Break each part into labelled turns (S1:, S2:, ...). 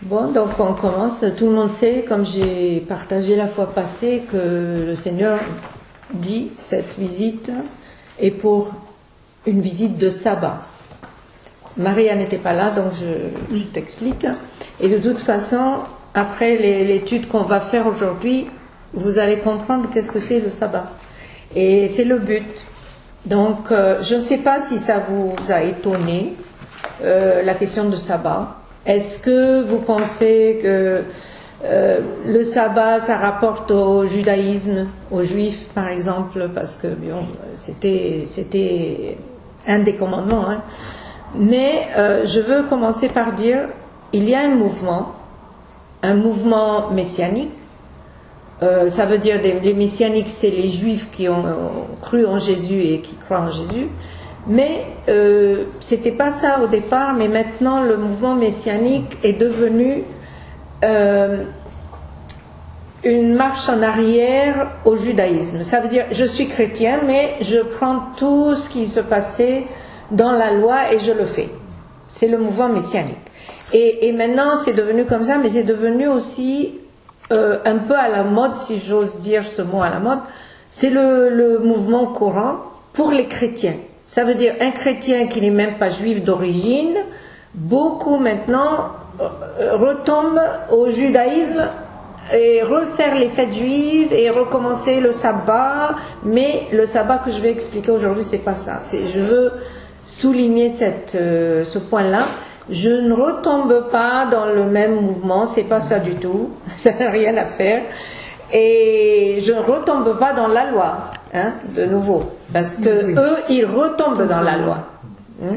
S1: Bon, donc on commence. Tout le monde sait, comme j'ai partagé la fois passée, que le Seigneur dit cette visite est pour une visite de sabbat. Maria n'était pas là, donc je t'explique. Et de toute façon, après l'étude qu'on va faire aujourd'hui, vous allez comprendre qu'est-ce que c'est le sabbat. Et c'est le but. Donc, je ne sais pas si ça vous a étonné, la question de sabbat. Est-ce que vous pensez que le sabbat, ça rapporte au judaïsme, aux juifs par exemple, parce que bon, c'était un des commandements. Hein. Mais je veux commencer par dire, il y a un mouvement messianique. Ça veut dire les messianiques, c'est les juifs qui ont cru en Jésus et qui croient en Jésus. Mais c'était pas ça au départ, mais maintenant le mouvement messianique est devenu une marche en arrière au judaïsme. Ça veut dire, je suis chrétien, mais je prends tout ce qui se passait dans la loi et je le fais. C'est le mouvement messianique. Et maintenant, c'est devenu comme ça, mais c'est devenu aussi un peu à la mode, si j'ose dire ce mot à la mode. C'est le mouvement courant pour les chrétiens. Ça veut dire un chrétien qui n'est même pas juif d'origine, beaucoup maintenant retombent au judaïsme et refaire les fêtes juives et recommencer le sabbat. Mais le sabbat que je vais expliquer aujourd'hui, c'est pas ça. Je veux souligner ce point-là. Je ne retombe pas dans le même mouvement, c'est pas ça du tout, ça n'a rien à faire. Et je ne retombe pas dans la loi, hein, de nouveau, parce que eux, ils retombent dans la loi. Hein.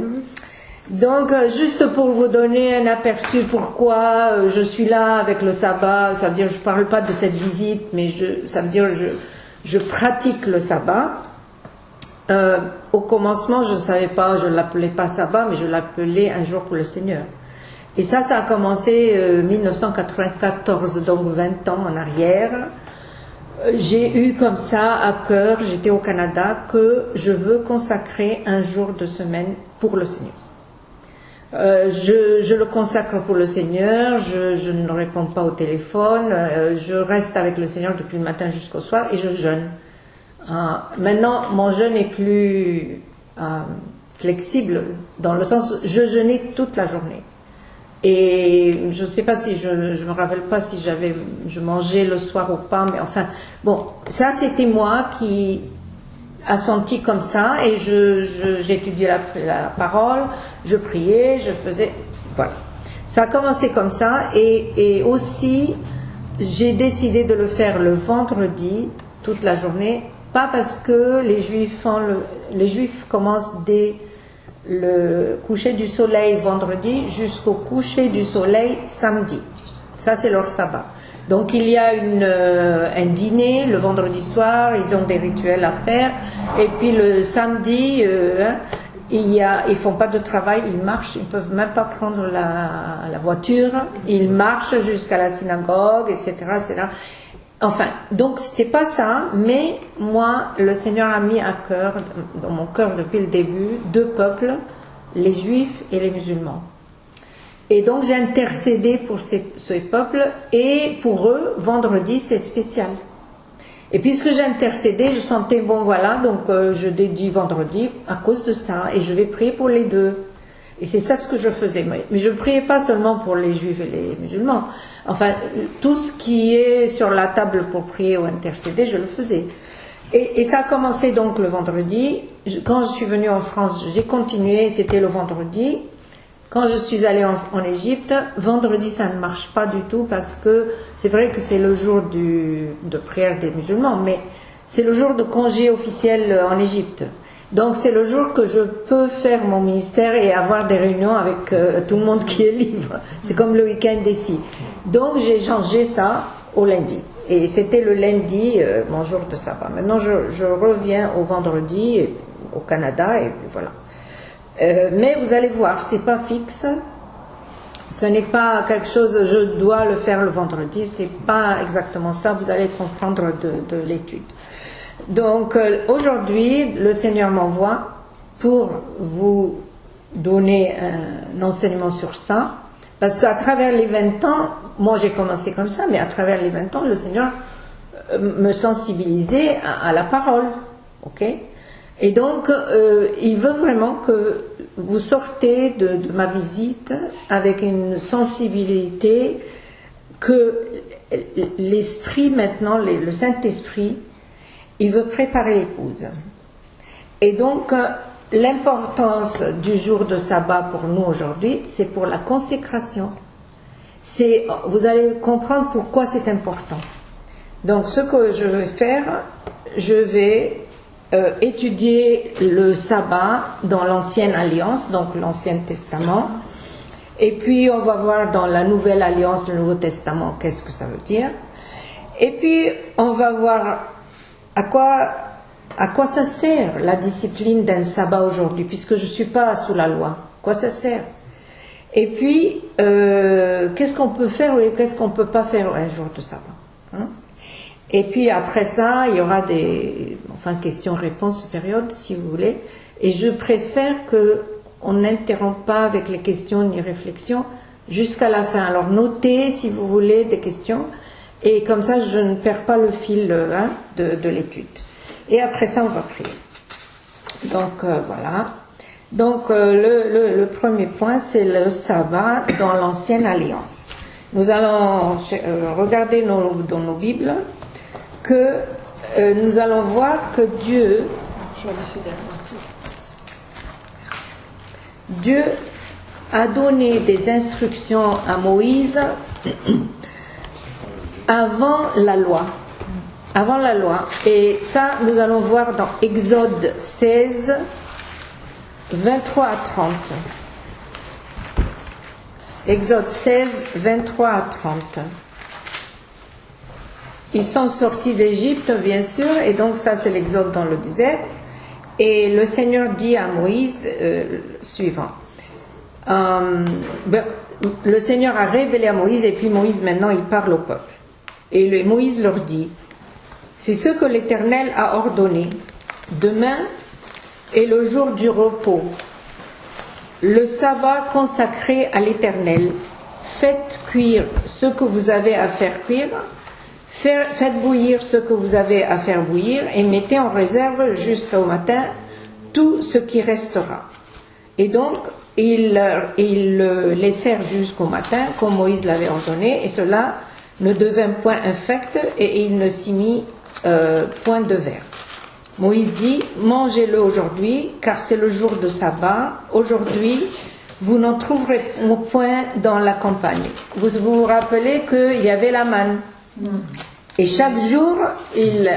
S1: Donc, juste pour vous donner un aperçu pourquoi je suis là avec le sabbat, ça veut dire je ne parle pas de cette visite, mais ça veut dire je pratique le sabbat. Au commencement, je ne savais pas, je ne l'appelais pas sabbat, mais je l'appelais un jour pour le Seigneur. Et ça a commencé en 1994, donc 20 ans en arrière. J'ai eu comme ça à cœur, j'étais au Canada, que je veux consacrer un jour de semaine pour le Seigneur. Je le consacre pour le Seigneur, je ne réponds pas au téléphone, je reste avec le Seigneur depuis le matin jusqu'au soir et je jeûne. Maintenant, mon jeûne est plus flexible, dans le sens, je jeûnais toute la journée. Et je ne sais pas si, je me rappelle pas si je mangeais le soir ou pas, mais enfin, bon, ça c'était moi qui a senti comme ça, et j'étudiais la parole, je priais, je faisais, voilà. Ça a commencé comme ça, et aussi, j'ai décidé de le faire le vendredi, toute la journée, pas parce que les Juifs commencent dès le coucher du soleil vendredi jusqu'au coucher du soleil samedi. Ça, c'est leur sabbat. Donc, il y a un dîner le vendredi soir, ils ont des rituels à faire. Et puis, le samedi, ils font pas de travail, ils marchent, ils peuvent même pas prendre la voiture. Ils marchent jusqu'à la synagogue, etc., etc. Enfin, donc c'était pas ça, mais moi, le Seigneur a mis à cœur, dans mon cœur depuis le début, deux peuples, les Juifs et les musulmans. Et donc j'ai intercédé pour ces peuples, et pour eux, vendredi, c'est spécial. Et puisque j'ai intercédé, je sentais, bon voilà, donc je dédie vendredi à cause de ça, et je vais prier pour les deux. Et c'est ça ce que je faisais. Mais je ne priais pas seulement pour les Juifs et les musulmans. Enfin, tout ce qui est sur la table pour prier ou intercéder, je le faisais. Et ça a commencé donc le vendredi. Quand je suis venue en France, j'ai continué, c'était le vendredi. Quand je suis allée en Égypte, vendredi, ça ne marche pas du tout, parce que c'est vrai que c'est le jour de prière des musulmans, mais c'est le jour de congé officiel en Égypte. Donc c'est le jour que je peux faire mon ministère et avoir des réunions avec tout le monde qui est libre. C'est comme le week-end ici. Donc j'ai changé ça au lundi. Et c'était le lundi, mon jour de sabbat. Maintenant je reviens au vendredi au Canada, et voilà. Mais vous allez voir, c'est pas fixe. Ce n'est pas quelque chose, je dois le faire le vendredi. C'est pas exactement ça. Vous allez comprendre de l'étude. Donc aujourd'hui, le Seigneur m'envoie pour vous donner un enseignement sur ça, Parce qu'à travers les 20 ans, moi j'ai commencé comme ça, mais à travers les 20 ans, le Seigneur me sensibilisait à la parole. Ok? Et donc, il veut vraiment que vous sortez de ma visite avec une sensibilité que l'Esprit maintenant, le Saint-Esprit, il veut préparer l'épouse. Et donc, l'importance du jour de sabbat pour nous aujourd'hui, c'est pour la consécration. Vous allez comprendre pourquoi c'est important. Donc, ce que je vais faire, je vais étudier le sabbat dans l'Ancienne Alliance, donc l'Ancien Testament. Et puis, on va voir dans la Nouvelle Alliance, le Nouveau Testament, qu'est-ce que ça veut dire. Et puis, on va voir à quoi ça sert la discipline d'un sabbat aujourd'hui, puisque je ne suis pas sous la loi. À quoi ça sert? Et puis, qu'est-ce qu'on peut faire et qu'est-ce qu'on ne peut pas faire un jour de sabbat, hein? Et puis après ça, il y aura questions-réponses période, si vous voulez. Et je préfère qu'on n'interrompt pas avec les questions ni réflexions jusqu'à la fin. Alors notez, si vous voulez, des questions. Et comme ça, je ne perds pas le fil de l'étude. Et après ça, on va prier. Donc, voilà. Donc, le premier point, c'est le sabbat dans l'Ancienne Alliance. Nous allons regarder dans nos Bibles que nous allons voir que Dieu a donné des instructions à Moïse avant la loi. Avant la loi. Et ça, nous allons voir dans Exode 16, 23 à 30. Exode 16, 23 à 30. Ils sont sortis d'Égypte, bien sûr, et donc ça, c'est l'exode dans le désert. Et le Seigneur dit à Moïse suivant. Le Seigneur a révélé à Moïse, et puis Moïse, maintenant, il parle au peuple. Et Moïse leur dit, c'est ce que l'Éternel a ordonné. Demain est le jour du repos, le sabbat consacré à l'Éternel. Faites cuire ce que vous avez à faire cuire, faites bouillir ce que vous avez à faire bouillir, et mettez en réserve jusqu'au matin tout ce qui restera. Et donc, ils le laissèrent jusqu'au matin, comme Moïse l'avait ordonné, et cela ne devint point infect, et il ne s'y mit point de verre. Moïse dit, mangez-le aujourd'hui, car c'est le jour de sabbat. Aujourd'hui, vous n'en trouverez point dans la campagne. Vous vous rappelez qu'il y avait la manne. Et chaque jour, il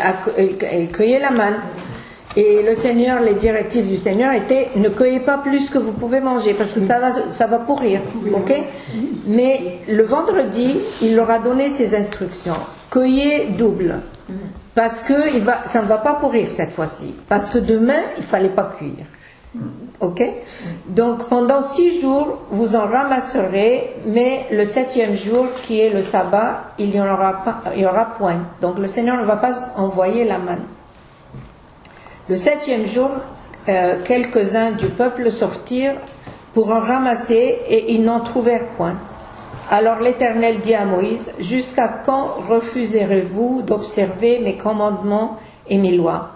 S1: cueillait la manne. Et le Seigneur, les directives du Seigneur étaient, ne cueillez pas plus que vous pouvez manger, parce que ça va pourrir. Ok? Mais le vendredi, il leur a donné ses instructions. Cueillez double. Parce que ça ne va pas pourrir cette fois-ci. Parce que demain, il ne fallait pas cuire. Ok? Donc pendant 6 jours, vous en ramasserez, mais le 7e jour, qui est le sabbat, il n'y aura point. Donc le Seigneur ne va pas envoyer la manne. Le 7e jour, quelques-uns du peuple sortirent pour en ramasser, et ils n'en trouvèrent point. Alors l'Éternel dit à Moïse, jusqu'à quand refuserez-vous d'observer mes commandements et mes lois?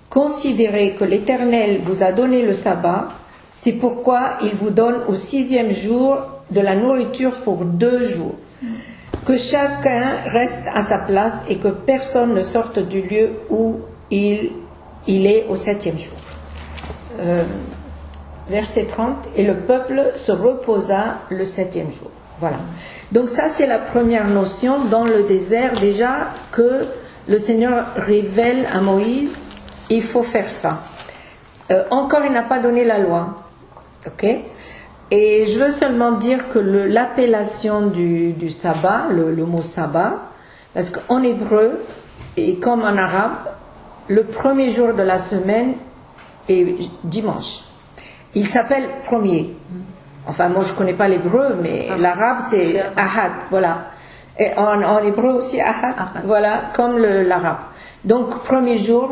S1: Considérez que l'Éternel vous a donné le sabbat, c'est pourquoi il vous donne au 6e jour de la nourriture pour 2 jours. Que chacun reste à sa place et que personne ne sorte du lieu où il est au 7e jour. Verset 30, et le peuple se reposa le 7e jour. Voilà. Donc ça, c'est la première notion dans le désert, déjà, que le Seigneur révèle à Moïse, il faut faire ça. Encore, il n'a pas donné la loi. Ok? Et je veux seulement dire que l'appellation du sabbat, le mot sabbat, parce qu'en hébreu, et comme en arabe, le premier jour de la semaine est dimanche. Il s'appelle premier. Enfin, moi, je ne connais pas l'hébreu, mais l'arabe, c'est ahad, voilà. Et en hébreu aussi, ahad, voilà, comme l'arabe. Donc, premier jour,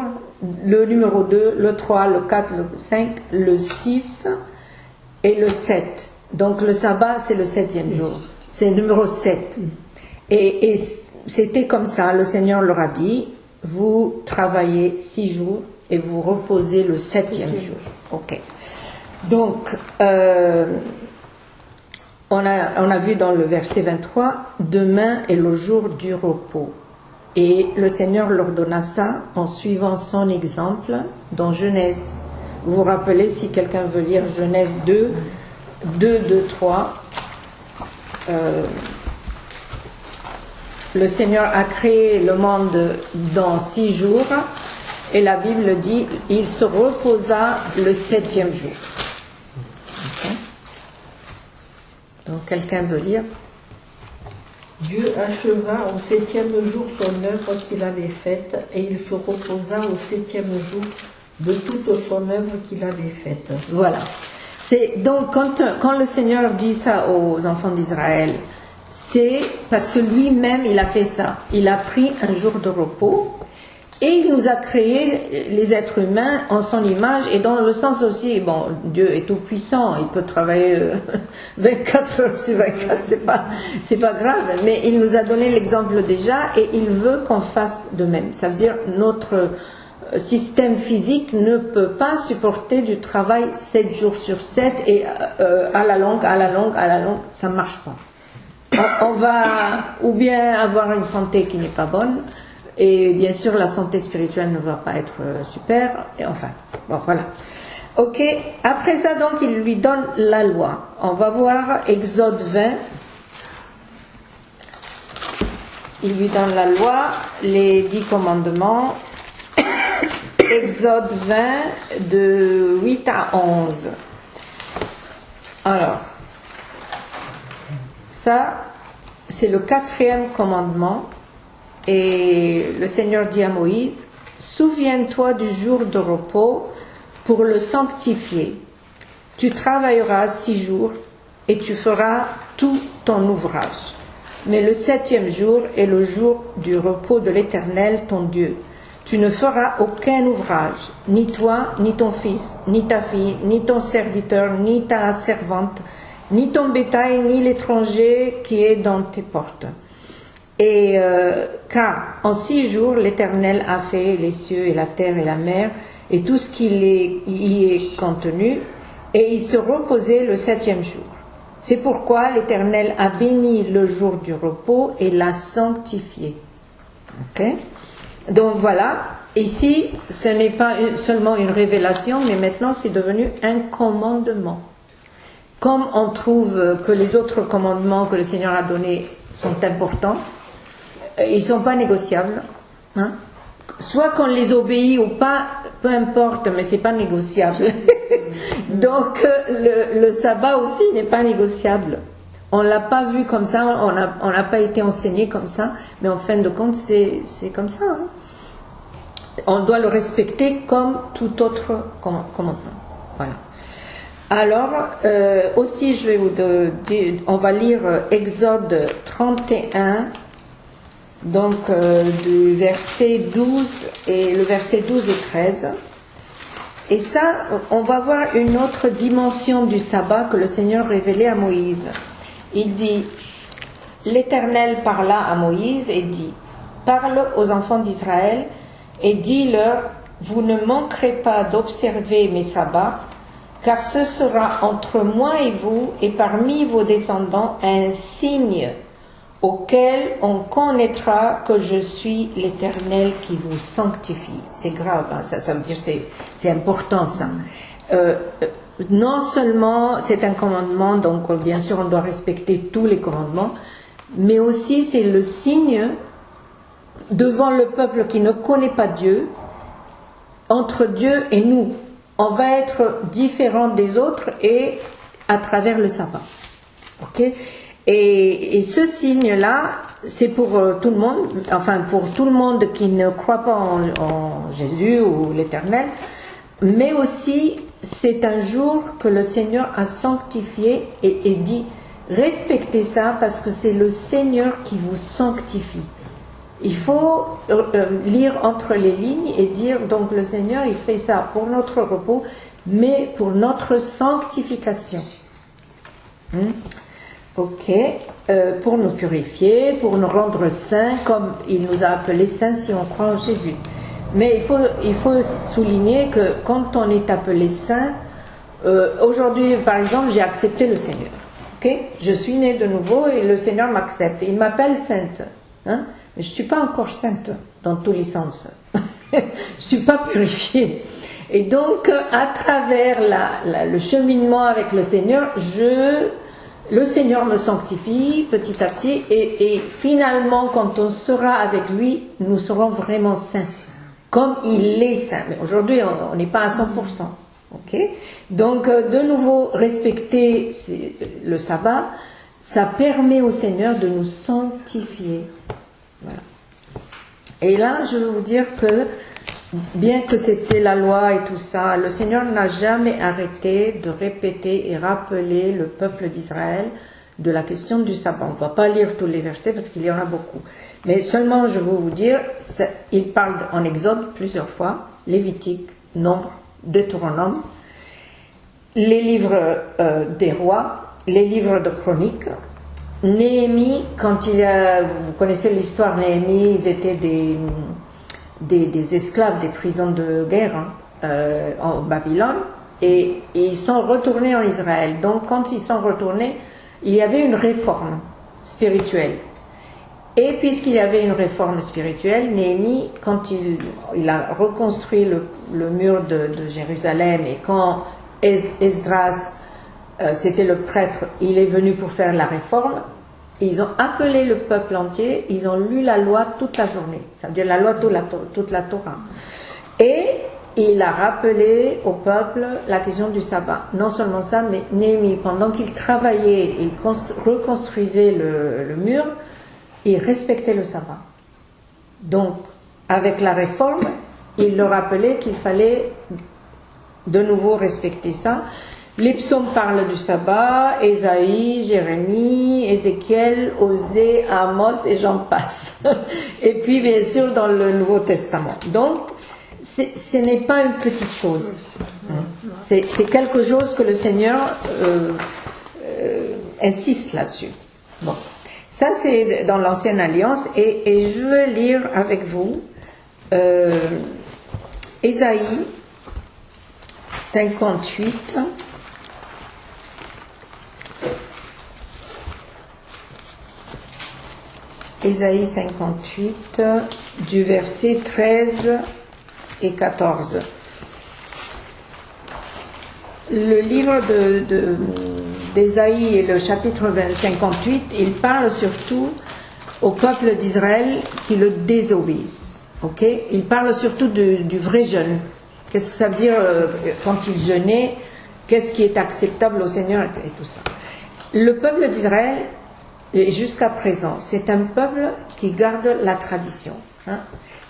S1: le numéro 2, le 3, le 4, le 5, le 6 et le 7. Donc le sabbat, c'est le 7e jour. C'est le numéro 7. Et c'était comme ça, le Seigneur leur a dit, vous travaillez 6 jours et vous reposez le 7e jour. Ok. Donc, on a vu dans le verset 23, demain est le jour du repos. Et le Seigneur leur donna ça en suivant son exemple dans Genèse. Vous vous rappelez, si quelqu'un veut lire Genèse 2, 3, le Seigneur a créé le monde dans 6 jours et la Bible dit il se reposa le 7e jour. Okay. Donc quelqu'un veut lire?
S2: Dieu acheva au 7e jour son œuvre qu'il avait faite et il se reposa au 7e jour de toute son œuvre qu'il avait faite.
S1: Voilà. C'est donc quand le Seigneur dit ça aux enfants d'Israël, c'est parce que lui-même il a fait ça. Il a pris un jour de repos et il nous a créé les êtres humains en son image et dans le sens aussi, bon, Dieu est tout puissant, il peut travailler 24 heures sur 24, c'est pas grave, mais il nous a donné l'exemple déjà et il veut qu'on fasse de même. Ça veut dire notre système physique ne peut pas supporter du travail 7 jours sur 7 et à la longue, ça ne marche pas. On va ou bien avoir une santé qui n'est pas bonne et bien sûr la santé spirituelle ne va pas être super et enfin, bon voilà. Ok, après ça donc il lui donne la loi. On va voir Exode 20. Il lui donne la loi, les 10 commandements. Exode 20, de 8 à 11. Alors, ça, c'est le 4e commandement. Et le Seigneur dit à Moïse, « Souviens-toi du jour de repos pour le sanctifier. Tu travailleras 6 jours et tu feras tout ton ouvrage. Mais le 7e jour est le jour du repos de l'Éternel, ton Dieu. Tu ne feras aucun ouvrage, ni toi, ni ton fils, ni ta fille, ni ton serviteur, ni ta servante, ni ton bétail, ni l'étranger qui est dans tes portes. Et car en 6 jours, l'Éternel a fait les cieux et la terre et la mer et tout ce qui y est contenu, et il se reposait le 7e jour. C'est pourquoi l'Éternel a béni le jour du repos et l'a sanctifié. Ok ? Donc voilà, ici, ce n'est pas seulement une révélation, mais maintenant c'est devenu un commandement. Comme on trouve que les autres commandements que le Seigneur a donnés sont importants, ils ne sont pas négociables. Hein? Soit qu'on les obéit ou pas, peu importe, mais ce n'est pas négociable. Donc le sabbat aussi n'est pas négociable. On ne l'a pas vu comme ça, on n'a pas été enseigné comme ça, mais en fin de compte, c'est comme ça. Hein. On doit le respecter comme tout autre commandement. Voilà. Alors, aussi, je vais vous dire, on va lire Exode 31, donc du verset 12 et le verset 12 et 13. Et ça, on va voir une autre dimension du sabbat que le Seigneur révélait à Moïse. Il dit, l'Éternel parla à Moïse et dit, parle aux enfants d'Israël et dis-leur, vous ne manquerez pas d'observer mes sabbats, car ce sera entre moi et vous et parmi vos descendants un signe auquel on connaîtra que je suis l'Éternel qui vous sanctifie. C'est grave, hein, ça veut dire c'est important ça. Non seulement c'est un commandement, donc bien sûr on doit respecter tous les commandements, mais aussi c'est le signe devant le peuple qui ne connaît pas Dieu, entre Dieu et nous. On va être différent des autres et à travers le sabbat. Ok ? Et ce signe-là, c'est pour tout le monde, enfin pour tout le monde qui ne croit pas en Jésus ou l'Éternel, mais aussi c'est un jour que le Seigneur a sanctifié et dit respectez ça parce que c'est le Seigneur qui vous sanctifie. Il faut lire entre les lignes et dire donc le Seigneur il fait ça pour notre repos mais pour notre sanctification. Ok. Pour nous purifier, pour nous rendre saints, comme il nous a appelés saints si on croit en Jésus. Mais il faut souligner que quand on est appelé saint, aujourd'hui par exemple, j'ai accepté le Seigneur. Okay? Je suis née de nouveau et le Seigneur m'accepte. Il m'appelle sainte. Hein? Mais je ne suis pas encore sainte dans tous les sens. Je ne suis pas purifiée. Et donc, à travers le cheminement avec le Seigneur, le Seigneur me sanctifie petit à petit et finalement, quand on sera avec lui, nous serons vraiment saints, comme il est saint. Mais aujourd'hui, on n'est pas à 100%. Okay? Donc, de nouveau, respecter le sabbat, ça permet au Seigneur de nous sanctifier. Voilà. Et là, je veux vous dire que, bien que c'était la loi et tout ça, le Seigneur n'a jamais arrêté de répéter et rappeler le peuple d'Israël de la question du sabbat. On ne va pas lire tous les versets parce qu'il y en a beaucoup. Mais seulement, je veux vous dire, il parle en Exode plusieurs fois, Lévitique, Nombre, Deutéronome, les livres des rois, les livres de chroniques, Néhémie, vous connaissez l'histoire, Néhémie, ils étaient des esclaves des prisons de guerre en Babylone et ils sont retournés en Israël. Donc quand ils sont retournés, il y avait une réforme spirituelle. Et puisqu'il y avait une réforme spirituelle, Néhémie, quand il a reconstruit le mur de Jérusalem et quand Esdras, c'était le prêtre, il est venu pour faire la réforme, ils ont appelé le peuple entier, ils ont lu la loi toute la journée, ça veut dire la loi toute la Torah. Et il a rappelé au peuple la question du sabbat. Non seulement ça, mais Néhémie, pendant qu'il travaillait, il reconstruisait le mur, il respectait le sabbat. Donc, avec la réforme, il leur rappelait qu'il fallait de nouveau respecter ça. Les psaumes parlent du sabbat, Ésaïe, Jérémie, Ézéchiel, Osée, Amos et j'en passe. Et puis bien sûr dans le Nouveau Testament. Donc ce n'est pas une petite chose. C'est quelque chose que le Seigneur insiste là-dessus. Bon, ça c'est dans l'Ancienne Alliance et je veux lire avec vous Ésaïe 58. Ésaïe 58, du verset 13 et 14. Le livre d'Ésaïe et le chapitre 58, il parle surtout au peuple d'Israël qui le désobéissent. Okay? Il parle surtout du vrai jeûne. Qu'est-ce que ça veut dire quand il jeûnait? Qu'est-ce qui est acceptable au Seigneur et tout ça. Le peuple d'Israël, et jusqu'à présent, c'est un peuple qui garde la tradition. Hein.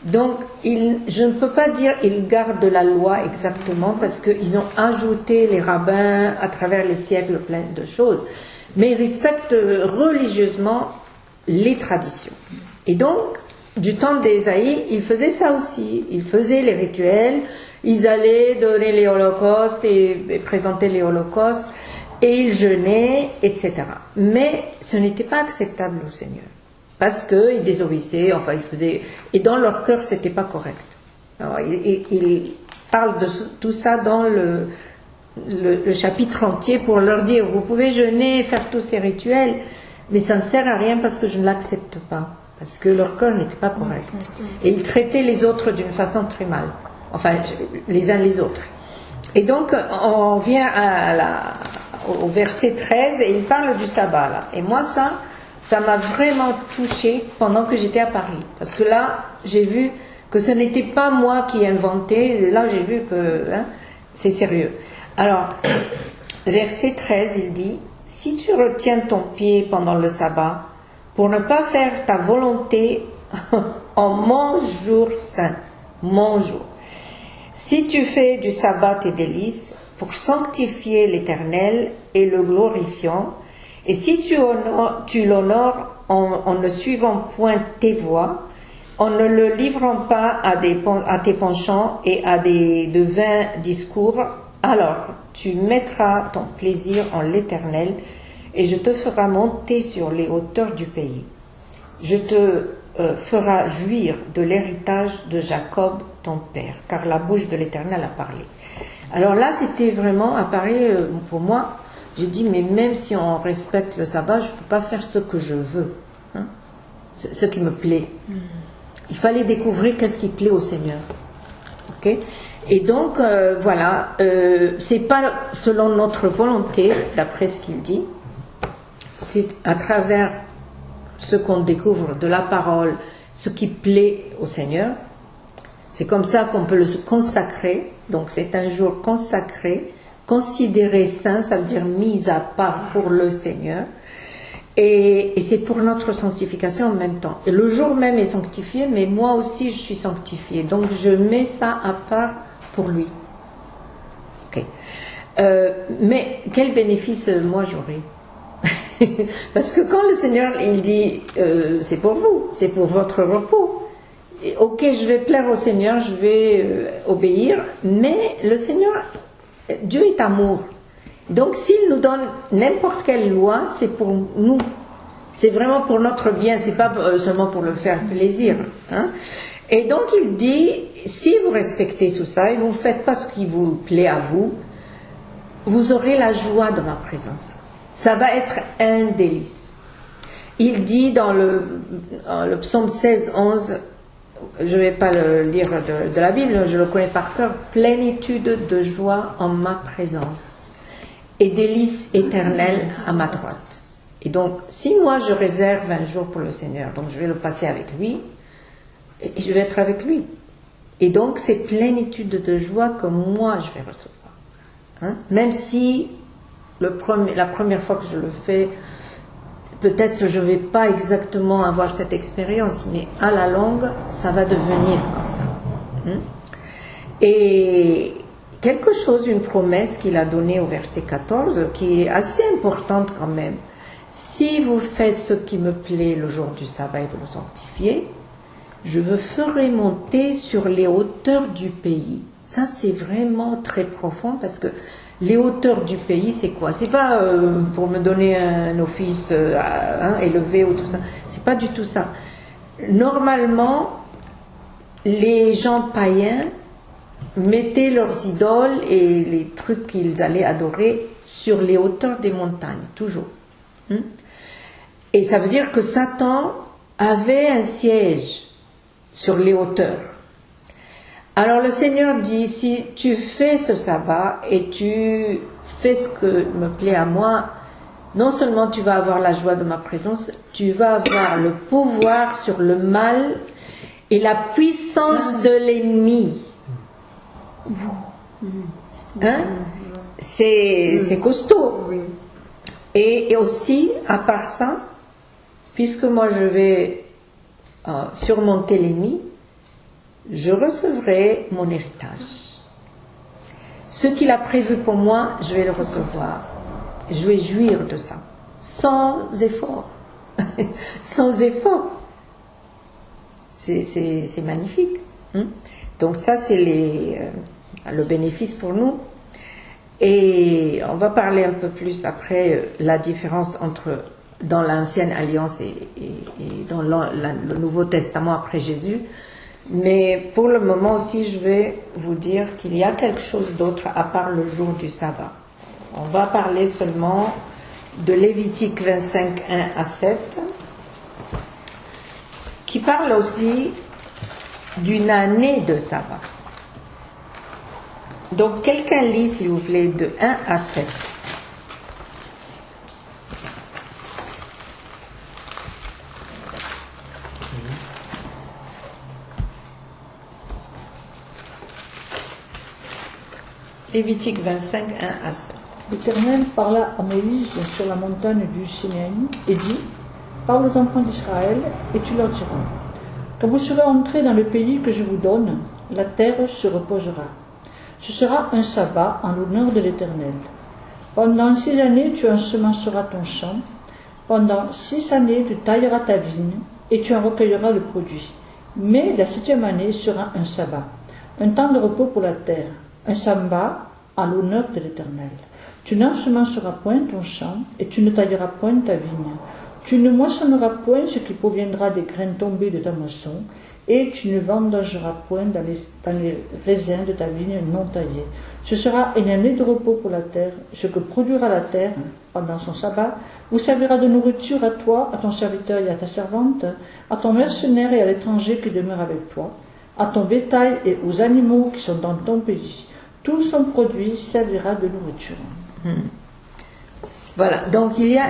S1: Donc, je ne peux pas dire qu'ils gardent la loi exactement parce qu'ils ont ajouté les rabbins à travers les siècles plein de choses, mais ils respectent religieusement les traditions. Et donc, du temps d'Ésaïe, ils faisaient ça aussi. Ils faisaient les rituels, ils allaient donner les holocaustes et présenter les holocaustes. Et ils jeûnaient, etc. Mais ce n'était pas acceptable au Seigneur. Parce qu'ils désobéissaient, enfin ils faisaient... Et dans leur cœur, ce n'était pas correct. Alors, il parle de tout ça dans le chapitre entier pour leur dire, vous pouvez jeûner, faire tous ces rituels, mais ça ne sert à rien parce que je ne l'accepte pas. Parce que leur cœur n'était pas correct. Et ils traitaient les autres d'une façon très mal. Enfin, les uns les autres. Et donc, on vient au verset 13 et il parle du sabbat là. Et moi ça m'a vraiment touchée pendant que j'étais à Paris. Parce que là, j'ai vu que ce n'était pas moi qui inventais. Là, j'ai vu que c'est sérieux. Alors, verset 13, il dit, si tu retiens ton pied pendant le sabbat pour ne pas faire ta volonté en mon jour saint, mon jour. Si tu fais du sabbat tes délices, pour sanctifier l'Éternel et le glorifiant, et si tu l'honores en ne suivant point tes voies, en ne le livrant pas à tes penchants et à de vains discours, alors tu mettras ton plaisir en l'Éternel et je te ferai monter sur les hauteurs du pays. Je te ferai jouir de l'héritage de Jacob, ton père, car la bouche de l'Éternel a parlé. Alors là, c'était vraiment appareil pour moi. J'ai dit, mais même si on respecte le sabbat, je ne peux pas faire ce que je veux, hein, ce qui me plaît. Il fallait découvrir qu'est-ce qui plaît au Seigneur. Ok ? Et donc, voilà, c'est pas selon notre volonté, d'après ce qu'il dit, c'est à travers ce qu'on découvre de la parole, ce qui plaît au Seigneur. C'est comme ça qu'on peut le consacrer. Donc, c'est un jour consacré, considéré saint, ça veut dire mis à part pour le Seigneur. Et c'est pour notre sanctification en même temps. Et le jour même est sanctifié, mais moi aussi je suis sanctifiée. Donc, je mets ça à part pour lui. Ok. Mais quel bénéfice moi j'aurai? Parce que quand le Seigneur il dit c'est pour vous, c'est pour votre repos. Et, ok, je vais plaire au Seigneur, je vais obéir, mais le Seigneur, Dieu est amour. Donc s'il nous donne n'importe quelle loi, c'est pour nous. C'est vraiment pour notre bien, c'est pas seulement pour le faire plaisir. Hein? Et donc il dit, si vous respectez tout ça et vous ne faites pas ce qui vous plaît à vous, vous aurez la joie de ma présence. Ça va être un délice. Il dit dans le psaume 16, 11, je ne vais pas le lire de la Bible, je le connais par cœur, plénitude de joie en ma présence et délices éternelles à ma droite. Et donc, si moi je réserve un jour pour le Seigneur, donc je vais le passer avec lui, et je vais être avec lui. Et donc, c'est plénitude de joie que moi je vais recevoir. Hein? Même si la première fois que je le fais, peut-être que je ne vais pas exactement avoir cette expérience, mais à la longue, ça va devenir comme ça. Et quelque chose, une promesse qu'il a donnée au verset 14, qui est assez importante quand même. Si vous faites ce qui me plaît le jour du sabbat et vous le sanctifiez, je vous ferai monter sur les hauteurs du pays. Ça, c'est vraiment très profond parce que les hauteurs du pays, c'est quoi? C'est pas pour me donner un office élevé ou tout ça. C'est pas du tout ça. Normalement, les gens païens mettaient leurs idoles et les trucs qu'ils allaient adorer sur les hauteurs des montagnes, toujours. Et ça veut dire que Satan avait un siège sur les hauteurs. Alors le Seigneur dit, si tu fais ce sabbat et tu fais ce que me plaît à moi, non seulement tu vas avoir la joie de ma présence, tu vas avoir le pouvoir sur le mal et la puissance de l'ennemi. Hein? C'est costaud. Et aussi, à part ça, puisque moi je vais surmonter l'ennemi, je recevrai mon héritage. Ce qu'il a prévu pour moi, je vais le recevoir. Je vais jouir de ça, sans effort. Sans effort. C'est magnifique. Donc ça, c'est le bénéfice pour nous. Et on va parler un peu plus après la différence entre dans l'Ancienne Alliance et dans le Nouveau Testament après Jésus. Mais pour le moment aussi, je vais vous dire qu'il y a quelque chose d'autre à part le jour du sabbat. On va parler seulement de Lévitique 25, 1 à 7, qui parle aussi d'une année de sabbat. Donc, quelqu'un lit, s'il vous plaît, de 1 à 7. Lévitique 25, 1 à 7.
S2: L'Éternel parla à Moïse sur la montagne du Sinaï et dit, « Parle aux enfants d'Israël et tu leur diras, quand vous serez entrés dans le pays que je vous donne, la terre se reposera. Ce sera un sabbat en l'honneur de l'Éternel. Pendant 6 années, tu ensemenceras ton champ. Pendant 6 années, tu tailleras ta vigne et tu en recueilleras le produit. Mais la 7e année sera un sabbat, un temps de repos pour la terre, un sabbat en l'honneur de l'Éternel. Tu n'ensemenceras point ton champ, et tu ne tailleras point ta vigne. Tu ne moissonneras point ce qui proviendra des graines tombées de ta moisson, et tu ne vendangeras point dans les raisins de ta vigne non taillés. Ce sera une année de repos pour la terre. Ce que produira la terre pendant son sabbat vous servira de nourriture à toi, à ton serviteur et à ta servante, à ton mercenaire et à l'étranger qui demeure avec toi, à ton bétail et aux animaux qui sont dans ton pays. Tout son produit servira de nourriture.
S1: Voilà, donc il y a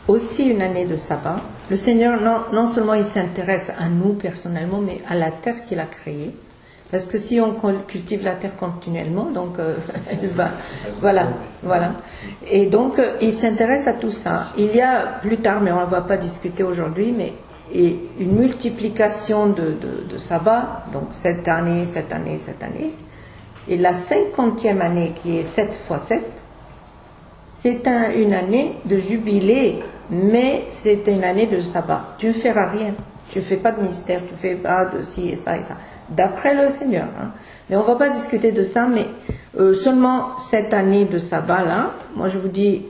S1: aussi une année de sabbat. Le Seigneur, non seulement il s'intéresse à nous personnellement, mais à la terre qu'il a créée. Parce que si on cultive la terre continuellement, donc elle va... Voilà. Et donc, il s'intéresse à tout ça. Il y a plus tard, mais on ne va pas discuter aujourd'hui, mais une multiplication de sabbats, donc cette année. Et la 50e année, qui est 7 x 7, c'est une année de jubilé, mais c'est une année de sabbat. Tu ne feras rien. Tu ne fais pas de mystère, tu ne fais pas de ci et ça et ça. D'après le Seigneur. Mais on ne va pas discuter de ça, mais seulement cette année de sabbat là, moi je vous dis,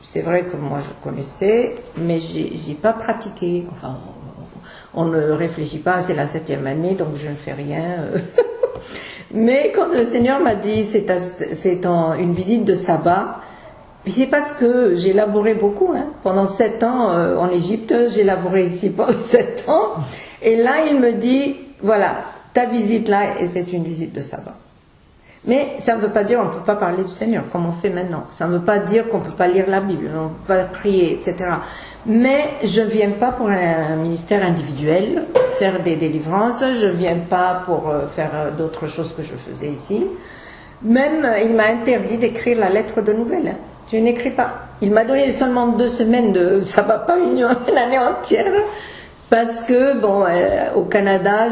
S1: c'est vrai que moi je connaissais, mais je n'ai pas pratiqué. Enfin, on ne réfléchit pas, c'est la 7e année, donc je ne fais rien. Mais quand le Seigneur m'a dit, c'est une visite de sabbat, c'est parce que j'ai labouré beaucoup. Pendant 7 ans en Égypte, j'ai labouré ici pendant 7 ans. Et là, il me dit, voilà, ta visite là, et c'est une visite de sabbat. Mais ça ne veut pas dire qu'on ne peut pas parler du Seigneur, comme on fait maintenant. Ça ne veut pas dire qu'on ne peut pas lire la Bible, on ne peut pas prier, etc. Mais je ne viens pas pour un ministère individuel, faire des délivrances, je ne viens pas pour faire d'autres choses que je faisais ici. Même, il m'a interdit d'écrire la lettre de nouvelles. Je n'écris pas. Il m'a donné seulement 2 semaines de sabbat, pas une année entière. Parce que, bon, au Canada,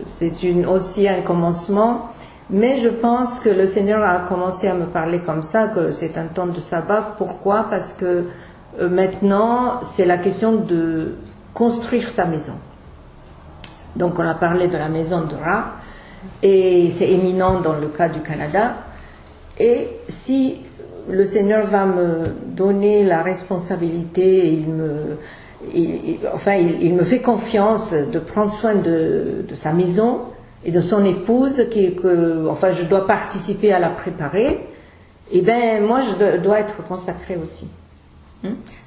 S1: c'est aussi un commencement. Mais je pense que le Seigneur a commencé à me parler comme ça, que c'est un temps de sabbat. Pourquoi? Parce que maintenant, c'est la question de construire sa maison. Donc, on a parlé de la maison de Ra, et c'est éminent dans le cas du Canada. Et si le Seigneur va me donner la responsabilité, il me fait confiance de prendre soin de sa maison et de son épouse, je dois participer à la préparer, et bien moi je dois être consacrée aussi.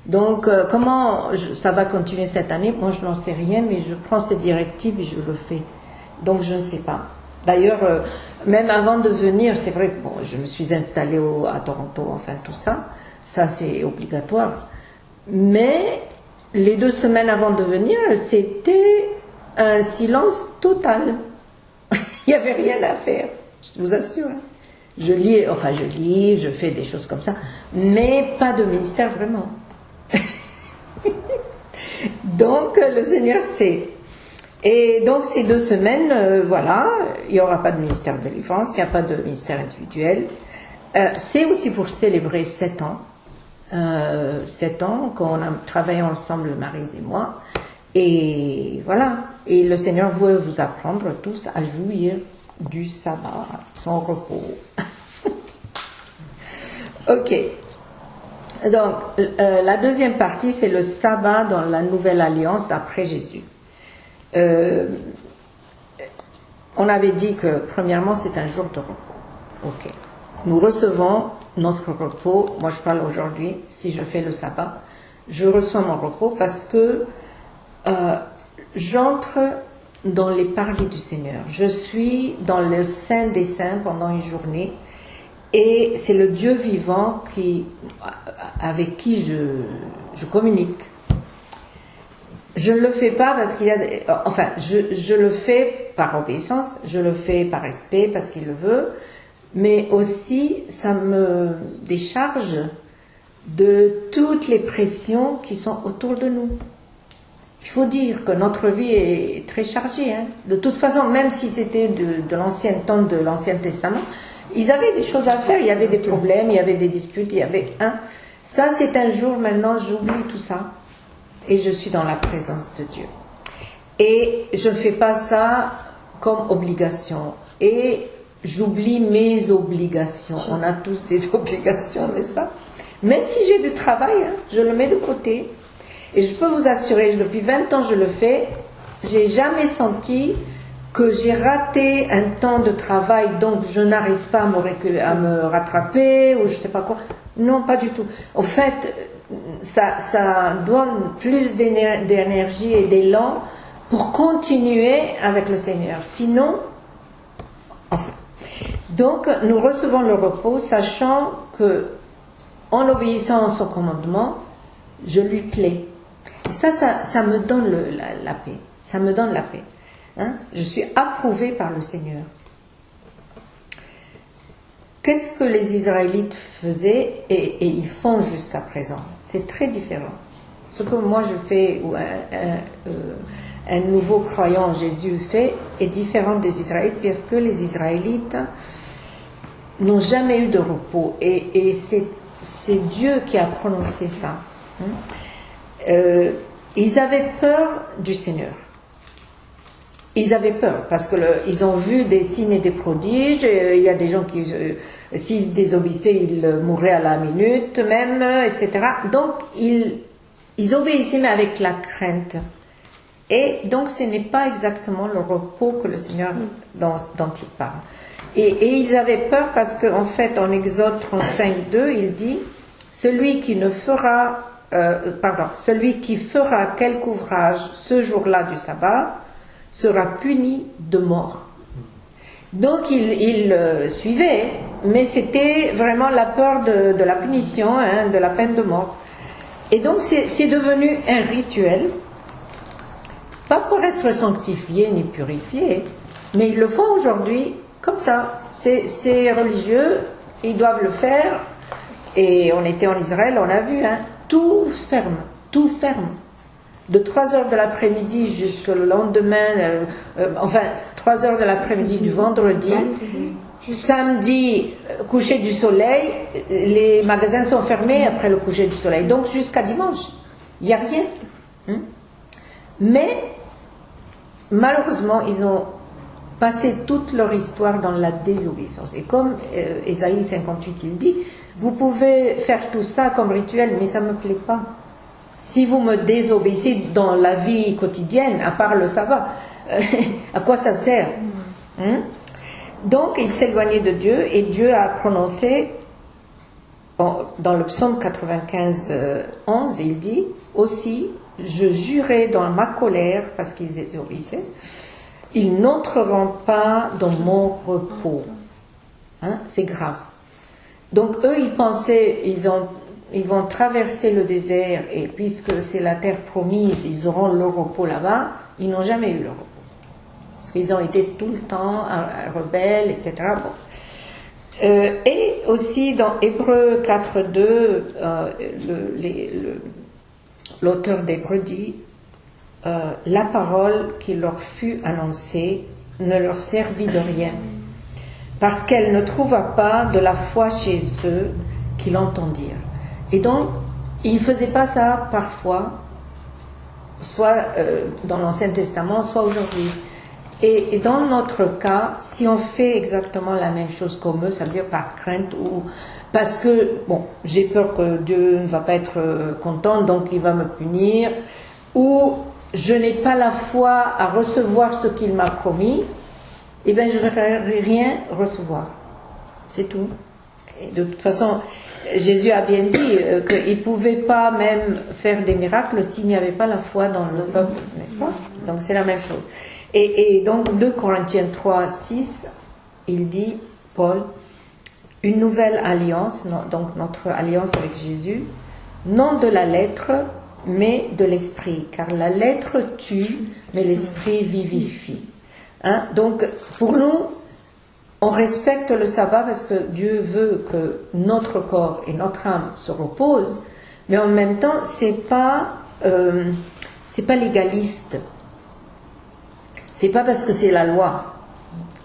S1: Donc comment ça va continuer cette année, moi je n'en sais rien, mais je prends ces directives et je le fais. Donc je ne sais pas. D'ailleurs, même avant de venir, c'est vrai que je me suis installée à Toronto, enfin tout ça c'est obligatoire. Mais les 2 semaines avant de venir, c'était un silence total. Il n'y avait rien à faire, je vous assure. Je lis, je fais des choses comme ça, mais pas de ministère vraiment. Donc le Seigneur sait. Et donc ces 2 semaines, il n'y aura pas de ministère de délivrance, il n'y a pas de ministère individuel. C'est aussi pour célébrer 7 ans. 7 ans qu'on a travaillé ensemble, Maryse et moi. Et voilà. Et le Seigneur veut vous apprendre tous à jouir du sabbat, son repos. Ok. Donc, la deuxième partie, c'est le sabbat dans la Nouvelle Alliance après Jésus. On avait dit que, premièrement, c'est un jour de repos. Ok. Nous recevons notre repos. Moi, je parle aujourd'hui, si je fais le sabbat, je reçois mon repos parce que j'entre dans les parvis du Seigneur. Je suis dans le Saint des Saints pendant une journée et c'est le Dieu vivant avec qui je communique. Je ne le fais pas parce qu'il y a... je le fais par obéissance, je le fais par respect parce qu'il le veut, mais aussi ça me décharge de toutes les pressions qui sont autour de nous. Il faut dire que notre vie est très chargée. De toute façon, même si c'était de l'ancien temps, de l'Ancien Testament, ils avaient des choses à faire, il y avait des problèmes, il y avait des disputes, il y avait Ça, c'est un jour, maintenant, j'oublie tout ça. Et je suis dans la présence de Dieu. Et je ne fais pas ça comme obligation. Et j'oublie mes obligations. On a tous des obligations, n'est-ce pas? Même si j'ai du travail, hein, je le mets de côté. Et je peux vous assurer, depuis 20 ans je le fais, j'ai jamais senti que j'ai raté un temps de travail, donc je n'arrive pas à me rattraper, ou je sais pas quoi. Non, pas du tout. Au fait, ça donne plus d'énergie et d'élan pour continuer avec le Seigneur. Sinon, enfin. Donc, nous recevons le repos, sachant que, en obéissant à son commandement, je lui plais. Et ça me donne la paix. Ça me donne la paix. Hein? Je suis approuvée par le Seigneur. Qu'est-ce que les Israélites faisaient et ils font jusqu'à présent? C'est très différent. Ce que moi je fais, ou un nouveau croyant en Jésus fait, est différent des Israélites, parce que les Israélites n'ont jamais eu de repos. Et c'est Dieu qui a prononcé ça. Ils avaient peur du Seigneur. Ils avaient peur parce que ils ont vu des signes et des prodiges. Il y a des gens qui, s'ils désobéissaient, ils mourraient à la minute même, etc. Donc ils obéissaient mais avec la crainte. Et donc ce n'est pas exactement le repos que le Seigneur dont il parle. Et ils avaient peur parce qu'en fait en Exode 35:2 il dit celui qui fera quelque ouvrage ce jour-là du sabbat sera puni de mort. Donc il suivait, mais c'était vraiment la peur de la punition, hein, de la peine de mort. Et donc c'est devenu un rituel, pas pour être sanctifié ni purifié, mais ils le font aujourd'hui comme ça. C'est religieux, ils doivent le faire. Et on était en Israël, on a vu, hein, tout ferme. De 3h de l'après-midi jusqu'au lendemain, 3h de l'après-midi du vendredi, samedi, coucher du soleil, les magasins sont fermés après le coucher du soleil. Donc jusqu'à dimanche, il n'y a rien. Mais, malheureusement, ils ont passé toute leur histoire dans la désobéissance. Et comme Ésaïe 58, il dit, vous pouvez faire tout ça comme rituel, mais ça ne me plaît pas. Si vous me désobéissez dans la vie quotidienne, à part le sabbat, à quoi ça sert? Donc, ils s'éloignaient de Dieu et Dieu a prononcé, dans le psaume 95, 11, il dit aussi, je jurais dans ma colère, parce qu'ils désobéissaient, ils n'entreront pas dans mon repos. Hein? C'est grave. Donc, eux, ils pensaient, ils vont traverser le désert et puisque c'est la terre promise, ils auront le repos là-bas. Ils n'ont jamais eu le repos. Parce qu'ils ont été tout le temps rebelles, etc. Bon. Et aussi dans Hébreux 4.2, l'auteur d'Hébreux dit la parole qui leur fut annoncée ne leur servit de rien, parce qu'elle ne trouva pas de la foi chez eux qui l'entendirent. Et donc, ils ne faisaient pas ça parfois, soit dans l'Ancien Testament, soit aujourd'hui. Et dans notre cas, si on fait exactement la même chose comme eux, ça veut dire par crainte ou parce que, bon, j'ai peur que Dieu ne va pas être content, donc il va me punir, ou je n'ai pas la foi à recevoir ce qu'il m'a promis, eh bien je ne vais rien recevoir. C'est tout. Et de toute façon, Jésus a bien dit qu'il ne pouvait pas même faire des miracles s'il n'y avait pas la foi dans le peuple, n'est-ce pas? Donc c'est la même chose. Et donc 2 Corinthiens 3, 6, il dit, Paul, une nouvelle alliance, donc notre alliance avec Jésus, non de la lettre, mais de l'esprit, car la lettre tue, mais l'esprit vivifie. Hein? Donc pour nous, on respecte le sabbat parce que Dieu veut que notre corps et notre âme se reposent, mais en même temps, c'est pas légaliste. C'est pas parce que c'est la loi.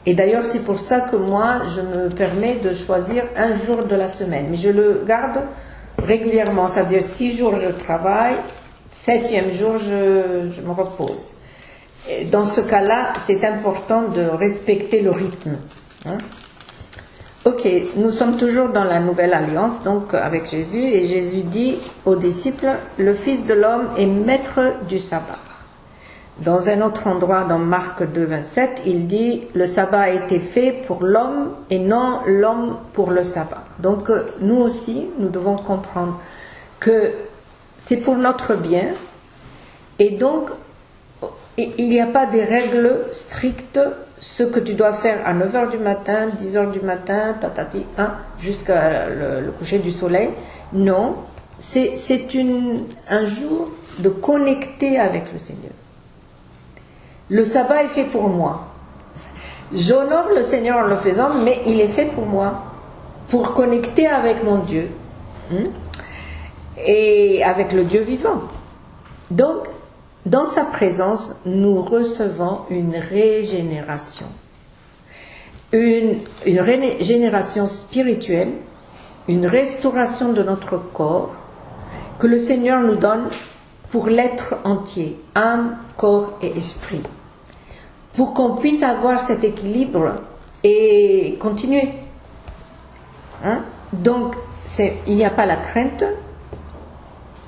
S1: Et d'ailleurs, c'est pour ça que moi, je me permets de choisir un jour de la semaine, mais je le garde régulièrement. Ça veut dire 6 jours je travaille, 7e jour je me repose. Et dans ce cas-là, c'est important de respecter le rythme. Hein? Ok, nous sommes toujours dans la nouvelle alliance, donc avec Jésus, et Jésus dit aux disciples, le Fils de l'homme est maître du sabbat. Dans un autre endroit, dans Marc 2, 27, il dit, le sabbat a été fait pour l'homme et non l'homme pour le sabbat. Donc nous aussi, nous devons comprendre que c'est pour notre bien, et donc il n'y a pas des règles strictes, ce que tu dois faire à 9h du matin, 10h du matin, jusqu'à le coucher du soleil. Non, c'est un jour de connecter avec le Seigneur. Le sabbat est fait pour moi. J'honore le Seigneur en le faisant, mais il est fait pour moi, pour connecter avec mon Dieu et avec le Dieu vivant. Donc, dans sa présence, nous recevons une régénération. Une régénération spirituelle, une restauration de notre corps que le Seigneur nous donne pour l'être entier, âme, corps et esprit. Pour qu'on puisse avoir cet équilibre et continuer. Donc, il n'y a pas la crainte,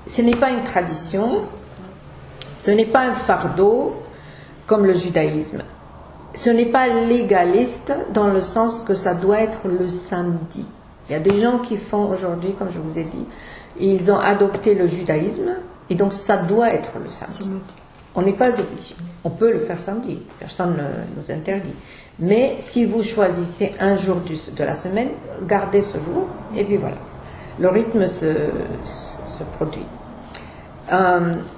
S1: ce n'est pas une tradition, ce n'est pas un fardeau comme le judaïsme. Ce n'est pas légaliste dans le sens que ça doit être le samedi. Il y a des gens qui font aujourd'hui, comme je vous ai dit, ils ont adopté le judaïsme et donc ça doit être le samedi. On n'est pas obligé. On peut le faire samedi, personne ne nous interdit. Mais si vous choisissez un jour de la semaine, gardez ce jour et puis voilà. Le rythme se produit.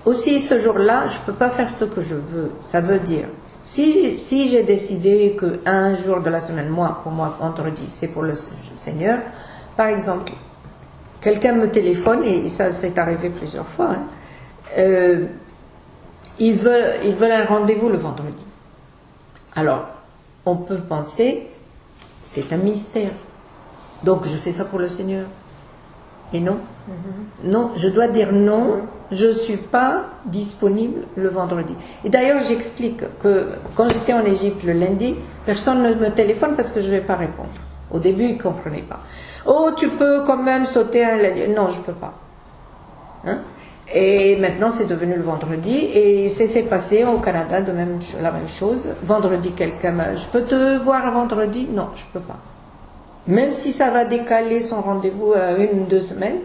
S1: Aussi ce jour-là, je ne peux pas faire ce que je veux. Ça veut dire, si j'ai décidé qu'un jour de la semaine, pour moi, vendredi, c'est pour le Seigneur, par exemple, quelqu'un me téléphone, et ça s'est arrivé plusieurs fois, ils veulent un rendez-vous le vendredi. Alors, on peut penser, c'est un mystère. Donc, je fais ça pour le Seigneur. Et non. Non, je dois dire non, je ne suis pas disponible le vendredi. Et d'ailleurs, j'explique que quand j'étais en Égypte le lundi, personne ne me téléphone parce que je ne vais pas répondre. Au début, ils ne comprenaient pas. Oh, tu peux quand même sauter un lundi. Non, je ne peux pas. Et maintenant, c'est devenu le vendredi. Et c'est passé au Canada, la même chose. Vendredi, je peux te voir vendredi? Non, je ne peux pas. Même si ça va décaler son rendez-vous à 1 ou 2 semaines,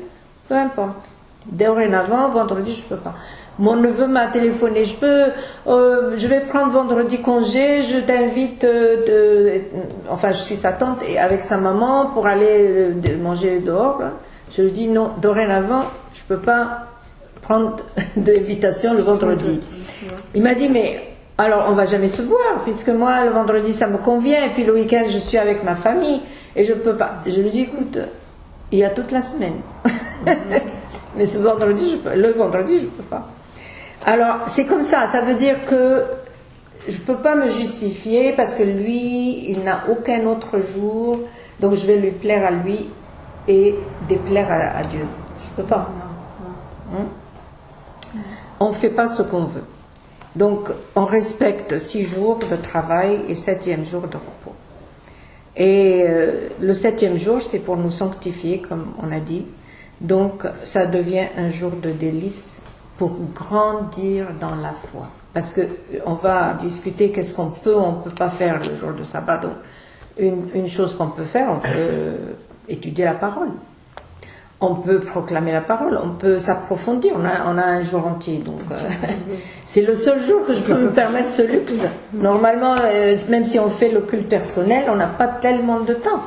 S1: peu importe. Dorénavant, vendredi, je ne peux pas. Mon neveu m'a téléphoné, je vais prendre vendredi congé, je t'invite, je suis sa tante, et avec sa maman pour aller manger dehors. Là. Je lui dis non, dorénavant, je ne peux pas prendre d'invitation le vendredi. Il m'a dit, mais alors on ne va jamais se voir, puisque moi, le vendredi, ça me convient, et puis le week-end, je suis avec ma famille. Et je ne peux pas. Je lui dis, écoute, il y a toute la semaine. Mais le vendredi, je ne peux pas. Alors, c'est comme ça. Ça veut dire que je ne peux pas me justifier parce que lui, il n'a aucun autre jour. Donc, je vais lui plaire à lui et déplaire à Dieu. Je ne peux pas. On ne fait pas ce qu'on veut. Donc, on respecte 6 jours de travail et 7e jour de repos. Et le 7e jour, c'est pour nous sanctifier, comme on a dit. Donc, ça devient un jour de délice pour grandir dans la foi. Parce qu'on va discuter qu'est-ce qu'on peut, on ne peut pas faire le jour de sabbat. Donc, une chose qu'on peut faire, on peut étudier la parole. On peut proclamer la parole, on peut s'approfondir, on a un jour entier, donc c'est le seul jour que je peux me permettre ce luxe. Normalement, même si on fait le culte personnel, on n'a pas tellement de temps.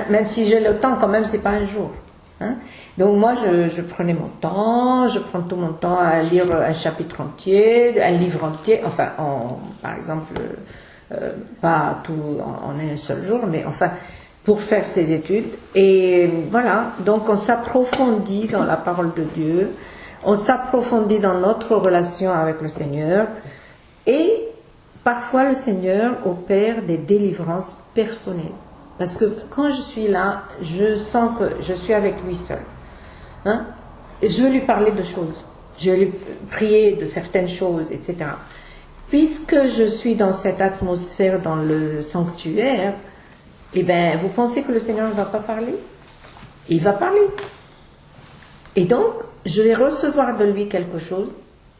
S1: Même si j'ai le temps, quand même, c'est pas un jour. Donc moi, je prenais mon temps, je prends tout mon temps à lire un chapitre entier, un livre entier, enfin, par exemple, pas tout en un seul jour, mais enfin... pour faire ses études. Et voilà, donc on s'approfondit dans la parole de Dieu, on s'approfondit dans notre relation avec le Seigneur, et parfois le Seigneur opère des délivrances personnelles. Parce que quand je suis là, je sens que je suis avec lui seul. Je veux lui parler de choses, je veux lui prier de certaines choses, etc. Puisque je suis dans cette atmosphère dans le sanctuaire, eh bien, vous pensez que le Seigneur ne va pas parler? Il va parler. Et donc, je vais recevoir de lui quelque chose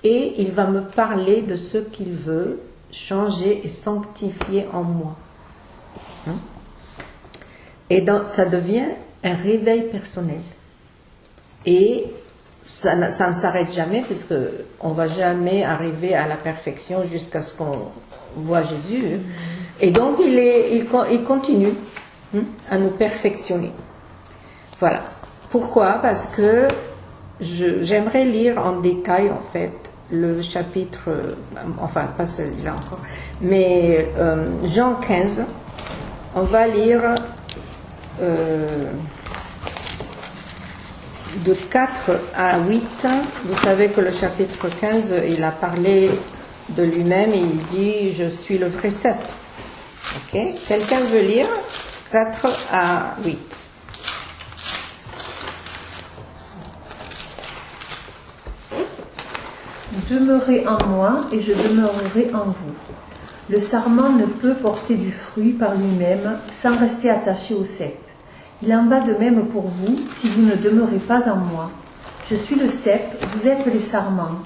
S1: et il va me parler de ce qu'il veut changer et sanctifier en moi. Et donc, ça devient un réveil personnel. Et ça ne s'arrête jamais, puisque on ne va jamais arriver à la perfection jusqu'à ce qu'on voit Jésus. Et donc, il continue à nous perfectionner. Voilà. Pourquoi? Parce que j'aimerais lire en détail, en fait, le chapitre, enfin, pas celui-là encore, mais Jean 15. On va lire de 4 à 8. Vous savez que le chapitre 15, il a parlé de lui-même et il dit « Je suis le vrai cep ». Ok? Quelqu'un veut lire 4 à 8.
S3: Demeurez en moi et je demeurerai en vous. Le sarment ne peut porter du fruit par lui-même sans rester attaché au cep. Il en va de même pour vous si vous ne demeurez pas en moi. Je suis le cep, vous êtes les sarments.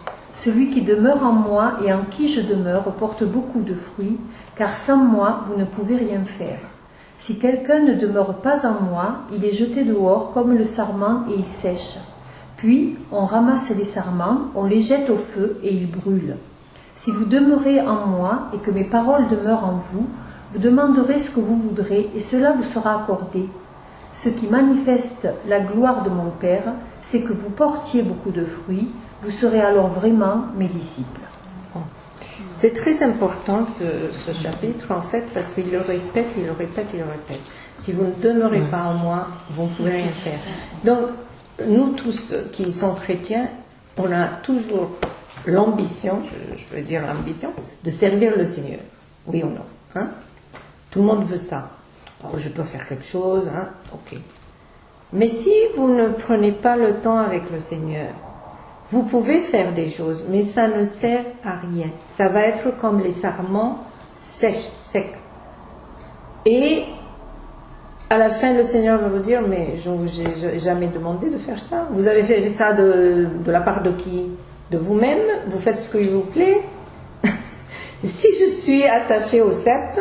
S3: Celui qui demeure en moi et en qui je demeure porte beaucoup de fruits, car sans moi vous ne pouvez rien faire. Si quelqu'un ne demeure pas en moi, il est jeté dehors comme le sarment et il sèche. Puis on ramasse les sarments, on les jette au feu et ils brûlent. Si vous demeurez en moi et que mes paroles demeurent en vous, vous demanderez ce que vous voudrez et cela vous sera accordé. Ce qui manifeste la gloire de mon Père, c'est que vous portiez beaucoup de fruits, vous serez alors vraiment mes disciples.
S1: C'est très important ce chapitre, en fait, parce qu'il le répète, il le répète, il le répète. Si vous ne demeurez pas en moi, vous ne pouvez rien faire. Donc, nous tous qui sommes chrétiens, on a toujours l'ambition, je veux dire l'ambition, de servir le Seigneur. Oui ou non, hein? Tout le monde veut ça. Oh, je dois faire quelque chose, hein? Ok. Mais si vous ne prenez pas le temps avec le Seigneur, vous pouvez faire des choses, mais ça ne sert à rien. Ça va être comme les sarments secs. Et à la fin, le Seigneur va vous dire, mais je ne vous ai jamais demandé de faire ça. Vous avez fait ça de la part de qui? De vous-même? Vous faites ce qu'il vous plaît? Si je suis attachée au cep,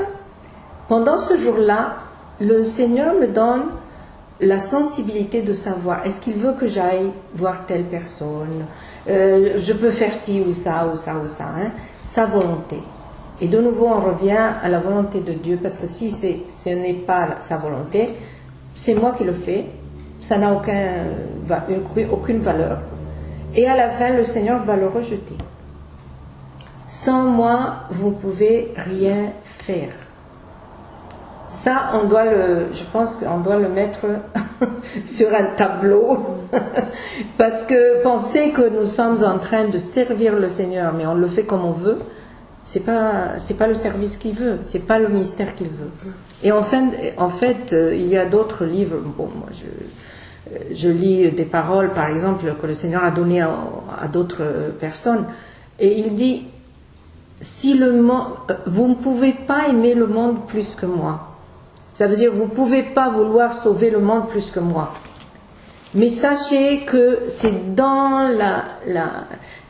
S1: pendant ce jour-là, le Seigneur me donne la sensibilité de savoir, est-ce qu'il veut que j'aille voir telle personne? Je peux faire ci ou ça, ou ça, ou ça. Hein? Sa volonté. Et de nouveau, on revient à la volonté de Dieu, parce que si ce n'est pas sa volonté, c'est moi qui le fais, ça n'a aucune valeur. Et à la fin, le Seigneur va le rejeter. Sans moi, vous ne pouvez rien faire. Ça, je pense qu'on doit le mettre sur un tableau, parce que penser que nous sommes en train de servir le Seigneur, mais on le fait comme on veut, c'est pas le service qu'il veut, c'est pas le ministère qu'il veut. Et en fait, il y a d'autres livres. Bon, moi, je lis des paroles, par exemple, que le Seigneur a données à d'autres personnes, et il dit, vous ne pouvez pas aimer le monde plus que moi. Ça veut dire, vous ne pouvez pas vouloir sauver le monde plus que moi. Mais sachez que c'est dans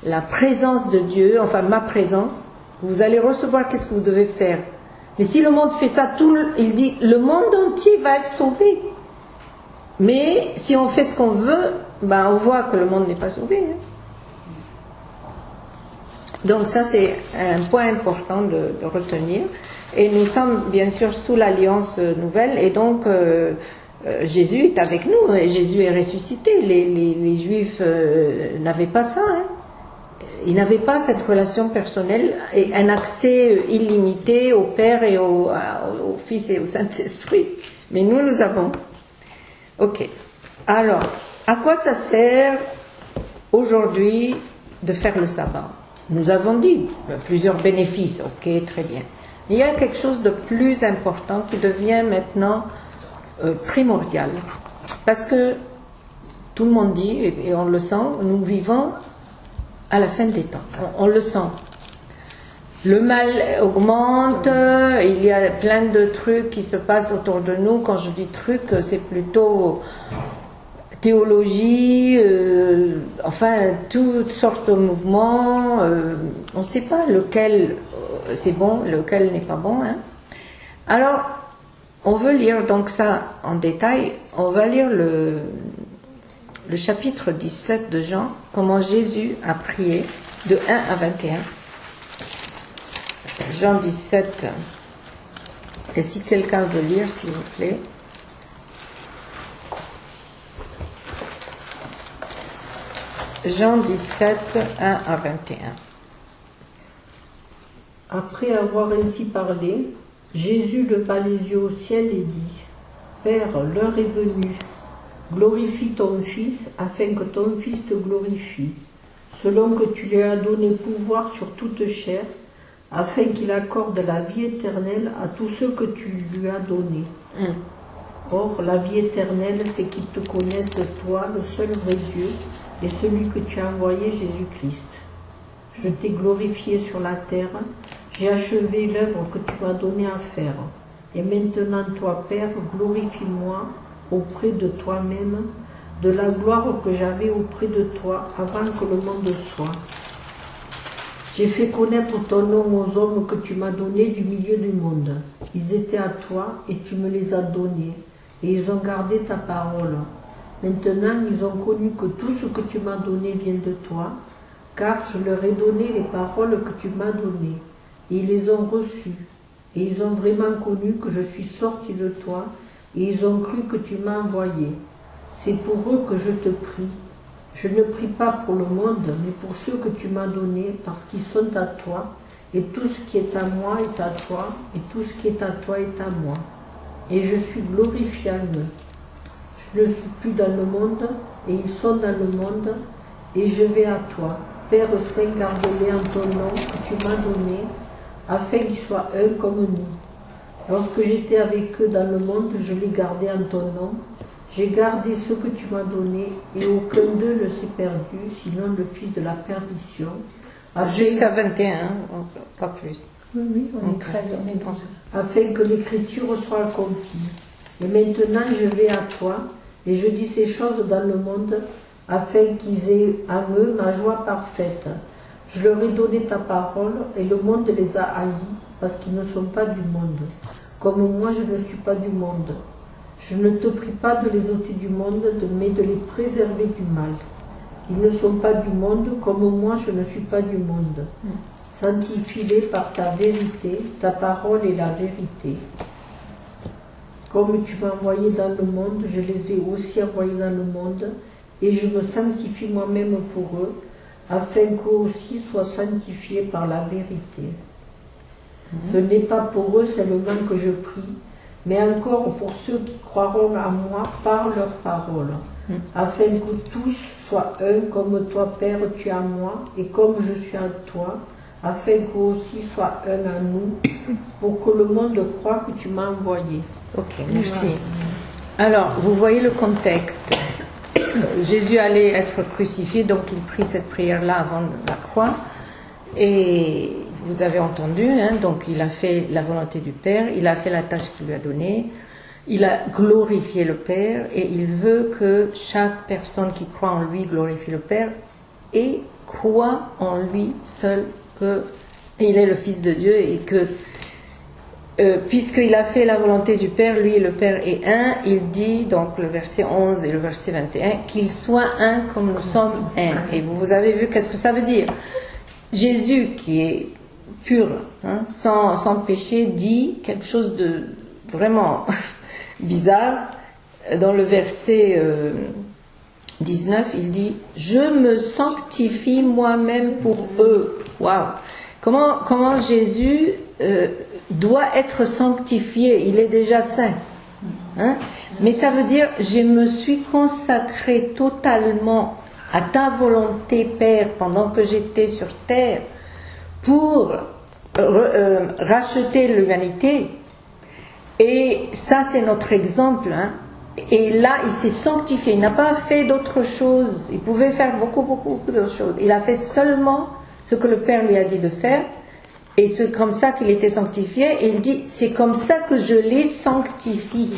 S1: la présence de Dieu, enfin ma présence, vous allez recevoir qu'est-ce que vous devez faire. Mais si le monde fait ça, il dit, le monde entier va être sauvé. Mais si on fait ce qu'on veut, on voit que le monde n'est pas sauvé. Hein. Donc ça, c'est un point important de retenir. Et nous sommes bien sûr sous l'alliance nouvelle, et donc Jésus est avec nous, et Jésus est ressuscité. Les Juifs n'avaient pas ça. Hein. Ils n'avaient pas cette relation personnelle et un accès illimité au Père et au Fils et au Saint-Esprit. Mais nous avons. Ok. Alors, à quoi ça sert aujourd'hui de faire le sabbat? Nous avons dit plusieurs bénéfices. Ok, très bien. Mais il y a quelque chose de plus important qui devient maintenant primordial. Parce que tout le monde dit, et on le sent, nous vivons à la fin des temps. On le sent. Le mal augmente, il y a plein de trucs qui se passent autour de nous. Quand je dis trucs, c'est plutôt théologie, enfin toutes sortes de mouvements. On ne sait pas lequel c'est bon, lequel n'est pas bon. Hein. Alors, on veut lire donc ça en détail. On va lire le chapitre 17 de Jean, comment Jésus a prié de 1 à 21. Jean 17. Et si quelqu'un veut lire, s'il vous plaît. Jean 17, 1 à 21.
S4: Après avoir ainsi parlé, Jésus leva les yeux au ciel et dit, « Père, l'heure est venue. Glorifie ton Fils, afin que ton Fils te glorifie, selon que tu lui as donné pouvoir sur toute chair, afin qu'il accorde la vie éternelle à tous ceux que tu lui as donnés. Or, la vie éternelle, c'est qu'ils te connaissent, toi, le seul vrai Dieu, et celui que tu as envoyé, Jésus-Christ. Je t'ai glorifié sur la terre, j'ai achevé l'œuvre que tu m'as donné à faire. Et maintenant, toi, Père, glorifie-moi auprès de toi-même, de la gloire que j'avais auprès de toi avant que le monde soit. J'ai fait connaître ton nom aux hommes que tu m'as donnés du milieu du monde. Ils étaient à toi et tu me les as donnés, et ils ont gardé ta parole. Maintenant, ils ont connu que tout ce que tu m'as donné vient de toi, car je leur ai donné les paroles que tu m'as données, et ils les ont reçues, et ils ont vraiment connu que je suis sorti de toi, et ils ont cru que tu m'as envoyé. C'est pour eux que je te prie. Je ne prie pas pour le monde, mais pour ceux que tu m'as donnés, parce qu'ils sont à toi, et tout ce qui est à moi est à toi, et tout ce qui est à toi est à moi. Et je suis glorifié en eux. Je ne suis plus dans le monde, et ils sont dans le monde, et je vais à toi. Père Saint, garde-les en ton nom que tu m'as donné, afin qu'ils soient un comme nous. Lorsque j'étais avec eux dans le monde, je les gardais en ton nom. J'ai gardé ce que tu m'as donné, et aucun d'eux ne s'est perdu, sinon le fils de la perdition.
S1: Jusqu'à 21, pas plus.
S3: Oui, on est 13, on est 12.
S4: Afin que l'écriture soit accomplie. Et maintenant je vais à toi, et je dis ces choses dans le monde, afin qu'ils aient en eux ma joie parfaite. Je leur ai donné ta parole, et le monde les a haïs, parce qu'ils ne sont pas du monde. Comme moi je ne suis pas du monde. Je ne te prie pas de les ôter du monde, mais de les préserver du mal. Ils ne sont pas du monde, comme moi je ne suis pas du monde. Sanctifie-les par ta vérité, ta parole est la vérité. Comme tu m'as envoyé dans le monde, je les ai aussi envoyés dans le monde, et je me sanctifie moi-même pour eux, afin qu'eux aussi soient sanctifiés par la vérité. Ce n'est pas pour eux seulement que je prie, mais encore pour ceux qui croiront à moi par leur parole, afin que tous soient un, comme toi, Père, tu es à moi, et comme je suis à toi, afin qu'eux aussi soient un à nous, pour que le monde croie que tu m'as envoyé.
S1: Ok, merci. Alors, vous voyez le contexte. Jésus allait être crucifié, donc il prie cette prière-là avant la croix, et vous avez entendu, hein, donc il a fait la volonté du Père, il a fait la tâche qu'il lui a donnée, il a glorifié le Père, et il veut que chaque personne qui croit en lui glorifie le Père, et croit en lui seul qu'il est le Fils de Dieu, et que puisqu'il a fait la volonté du Père, lui et le Père est un, il dit, donc le verset 11 et le verset 21, qu'il soit un comme nous sommes un. Et vous avez vu qu'est-ce que ça veut dire. Jésus, qui est pur, hein, sans péché, dit quelque chose de vraiment bizarre. Dans le verset 19, il dit « Je me sanctifie moi-même pour eux ». Waouh. Comment Jésus doit être sanctifié? Il est déjà saint. Hein? Mais ça veut dire « Je me suis consacré totalement à ta volonté, Père, pendant que j'étais sur terre, pour racheter l'humanité. » Et ça, c'est notre exemple. Hein? Et là, il s'est sanctifié. Il n'a pas fait d'autre chose. Il pouvait faire beaucoup d'autres choses. Il a fait seulement ce que le Père lui a dit de faire. Et c'est comme ça qu'il était sanctifié. Et il dit, c'est comme ça que je les sanctifie.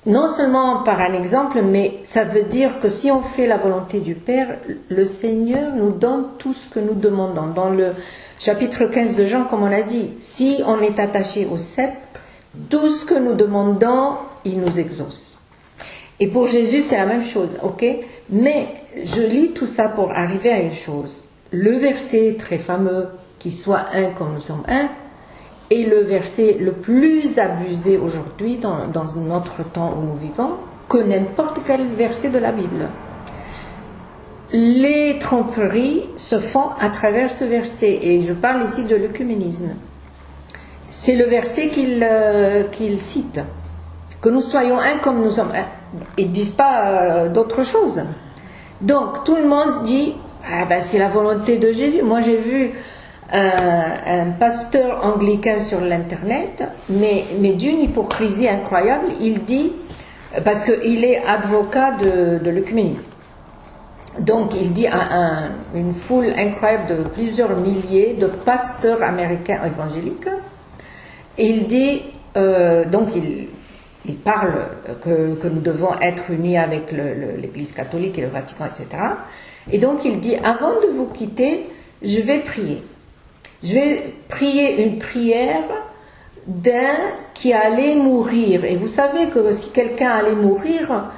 S1: Non seulement par un exemple, mais ça veut dire que si on fait la volonté du Père, le Seigneur nous donne tout ce que nous demandons. Dans le chapitre 15 de Jean, comme on l'a dit, si on est attaché au cep, tout ce que nous demandons, il nous exauce. Et pour Jésus, c'est la même chose, ok? Mais je lis tout ça pour arriver à une chose. Le verset très fameux, qui soit un comme nous sommes un, est le verset le plus abusé aujourd'hui dans notre temps où nous vivons que n'importe quel verset de la Bible. Les tromperies se font à travers ce verset, et je parle ici de l'œcuménisme. C'est le verset qu'il cite, que nous soyons un comme nous sommes un. Ils ne disent pas d'autre chose. Donc tout le monde dit, ah ben, c'est la volonté de Jésus. Moi j'ai vu un pasteur anglican sur l'internet, mais d'une hypocrisie incroyable. Il dit, parce qu'il est avocat de l'œcuménisme, donc il dit à une foule incroyable de plusieurs milliers de pasteurs américains évangéliques, il dit, donc il parle que nous devons être unis avec l'Église catholique et le Vatican, etc. Et donc il dit, avant de vous quitter, je vais prier. Je vais prier une prière d'un qui allait mourir. Et vous savez que si quelqu'un allait mourir,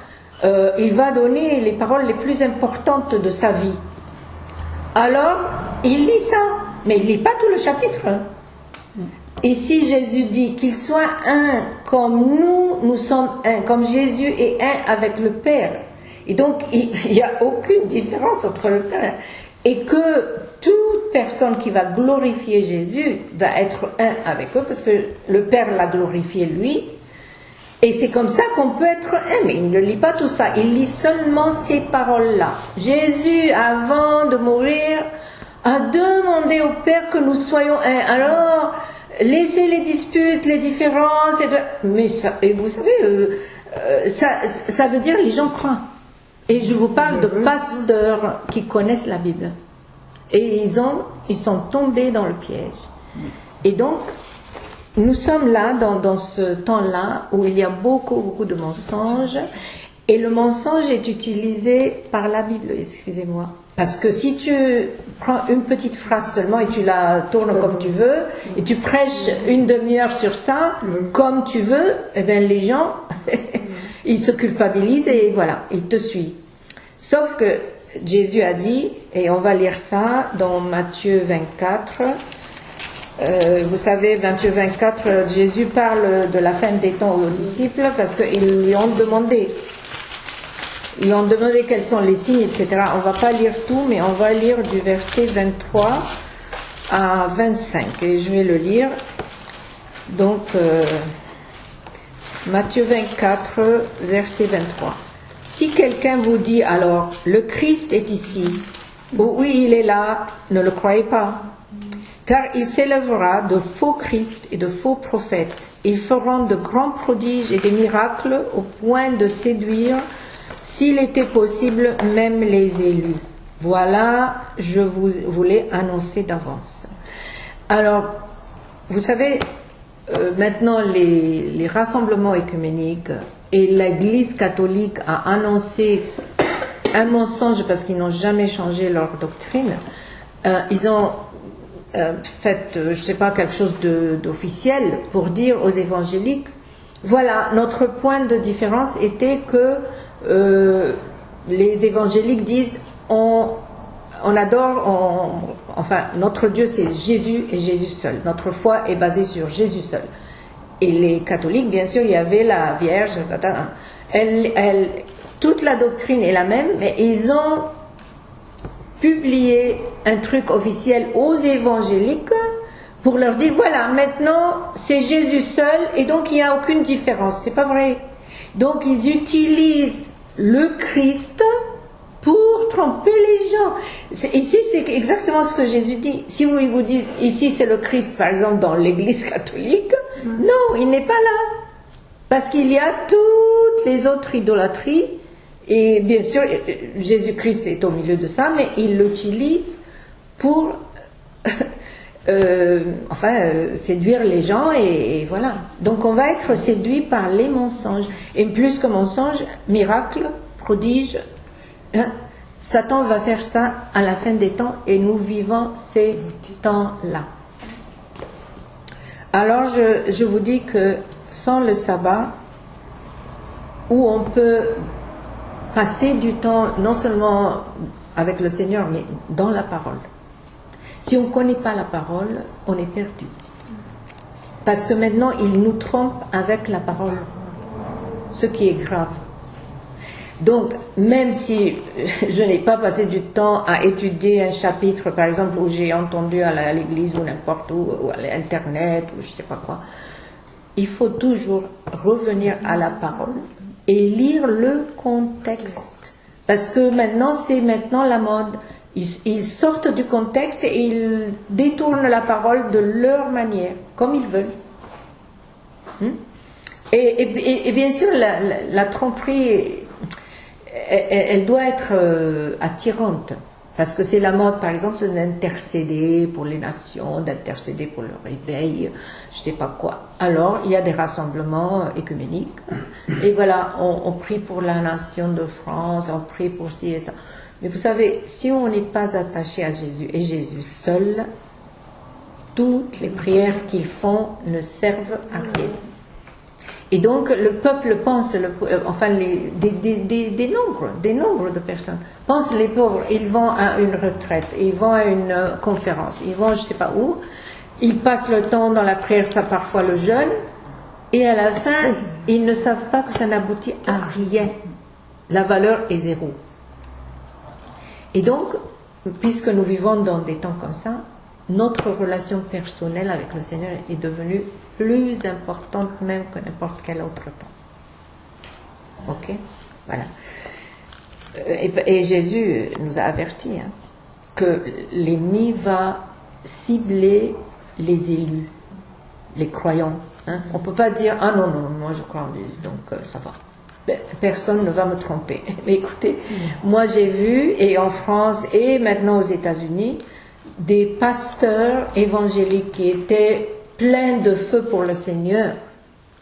S1: il va donner les paroles les plus importantes de sa vie. Alors, il lit ça, mais il ne lit pas tout le chapitre. Et si Jésus dit qu'il soit un comme nous sommes un, comme Jésus est un avec le Père, et donc il n'y a aucune différence entre le Père, et que toute personne qui va glorifier Jésus va être un avec eux, parce que le Père l'a glorifié lui, et c'est comme ça qu'on peut être un. Mais il ne lit pas tout ça, il lit seulement ces paroles-là. Jésus, avant de mourir, a demandé au Père que nous soyons un. Alors, laissez les disputes, les différences, mais ça, et vous savez, ça veut dire les gens croient. Et je vous parle de pasteurs qui connaissent la Bible. Et ils sont tombés dans le piège. Et donc, nous sommes là, dans ce temps-là, où il y a beaucoup de mensonges. Et le mensonge est utilisé par la Bible, excusez-moi. Parce que si tu prends une petite phrase seulement et tu la tournes comme tu veux, et tu prêches une demi-heure sur ça, comme tu veux, eh bien les gens, ils se culpabilisent et voilà, ils te suivent. Sauf que Jésus a dit, et on va lire ça dans Matthieu 24, vous savez, Matthieu 24, Jésus parle de la fin des temps aux disciples parce qu'ils lui ont demandé. Ils lui ont demandé quels sont les signes, etc. On ne va pas lire tout, mais on va lire du verset 23 à 25. Et je vais le lire. Donc, Matthieu 24, verset 23. Si quelqu'un vous dit alors, le Christ est ici, ou oui, il est là, ne le croyez pas. Car il s'élèvera de faux Christ et de faux prophètes. Ils feront de grands prodiges et des miracles au point de séduire, s'il était possible, même les élus. Voilà, je vous l'ai annoncé d'avance. Alors, vous savez, maintenant les rassemblements œcuméniques et l'Église catholique a annoncé un mensonge parce qu'ils n'ont jamais changé leur doctrine. Ils ont fait, je ne sais pas, quelque chose d'officiel pour dire aux évangéliques, voilà, notre point de différence était que les évangéliques disent on adore, enfin notre Dieu c'est Jésus et Jésus seul, notre foi est basée sur Jésus seul. Et les catholiques, bien sûr, il y avait la Vierge, toute la doctrine est la même, mais ils ont publié un truc officiel aux évangéliques pour leur dire voilà, maintenant c'est Jésus seul et donc il n'y a aucune différence. C'est pas vrai. Donc ils utilisent le Christ pour tromper les gens. Ici c'est exactement ce que Jésus dit. Si ils vous disent ici c'est le Christ, par exemple dans l'Église catholique, non, il n'est pas là. Parce qu'il y a toutes les autres idolâtries. Et bien sûr, Jésus-Christ est au milieu de ça, mais il l'utilise pour séduire les gens et voilà. Donc on va être séduit par les mensonges. Et plus que mensonges, miracles, prodiges, hein, Satan va faire ça à la fin des temps et nous vivons ces temps-là. Alors je vous dis que sans le sabbat, où on peut passer du temps non seulement avec le Seigneur, mais dans la parole. Si on ne connaît pas la parole, on est perdu. Parce que maintenant, il nous trompe avec la parole, ce qui est grave. Donc, même si je n'ai pas passé du temps à étudier un chapitre, par exemple, où j'ai entendu à l'église ou n'importe où, ou à l'internet, ou je ne sais pas quoi, il faut toujours revenir à la parole et lire le contexte. Parce que maintenant, c'est maintenant la mode. Ils sortent du contexte et ils détournent la parole de leur manière, comme ils veulent. Et bien sûr, la tromperie, elle doit être attirante. Parce que c'est la mode, par exemple, d'intercéder pour les nations, d'intercéder pour le réveil, je ne sais pas quoi. Alors, il y a des rassemblements écuméniques. Et voilà, on prie pour la nation de France, on prie pour ci et ça. Mais vous savez, si on n'est pas attaché à Jésus et Jésus seul, toutes les prières qu'ils font ne servent à rien. Et donc le peuple pense, des nombres de personnes pensent les pauvres, ils vont à une retraite, ils vont à une conférence, ils vont je ne sais pas où, ils passent le temps dans la prière, ça parfois le jeûne, et à la fin, ils ne savent pas que ça n'aboutit à rien. La valeur est zéro. Et donc, puisque nous vivons dans des temps comme ça, notre relation personnelle avec le Seigneur est devenue plus importante même que n'importe quel autre temps. Ok? Voilà. Et Jésus nous a avertis que l'ennemi va cibler les élus, les croyants. Hein? On ne peut pas dire « Ah non, moi je crois en Dieu, donc ça va ». Personne ne va me tromper. Mais écoutez, moi j'ai vu, et en France et maintenant aux États-Unis, des pasteurs évangéliques qui étaient pleins de feu pour le Seigneur.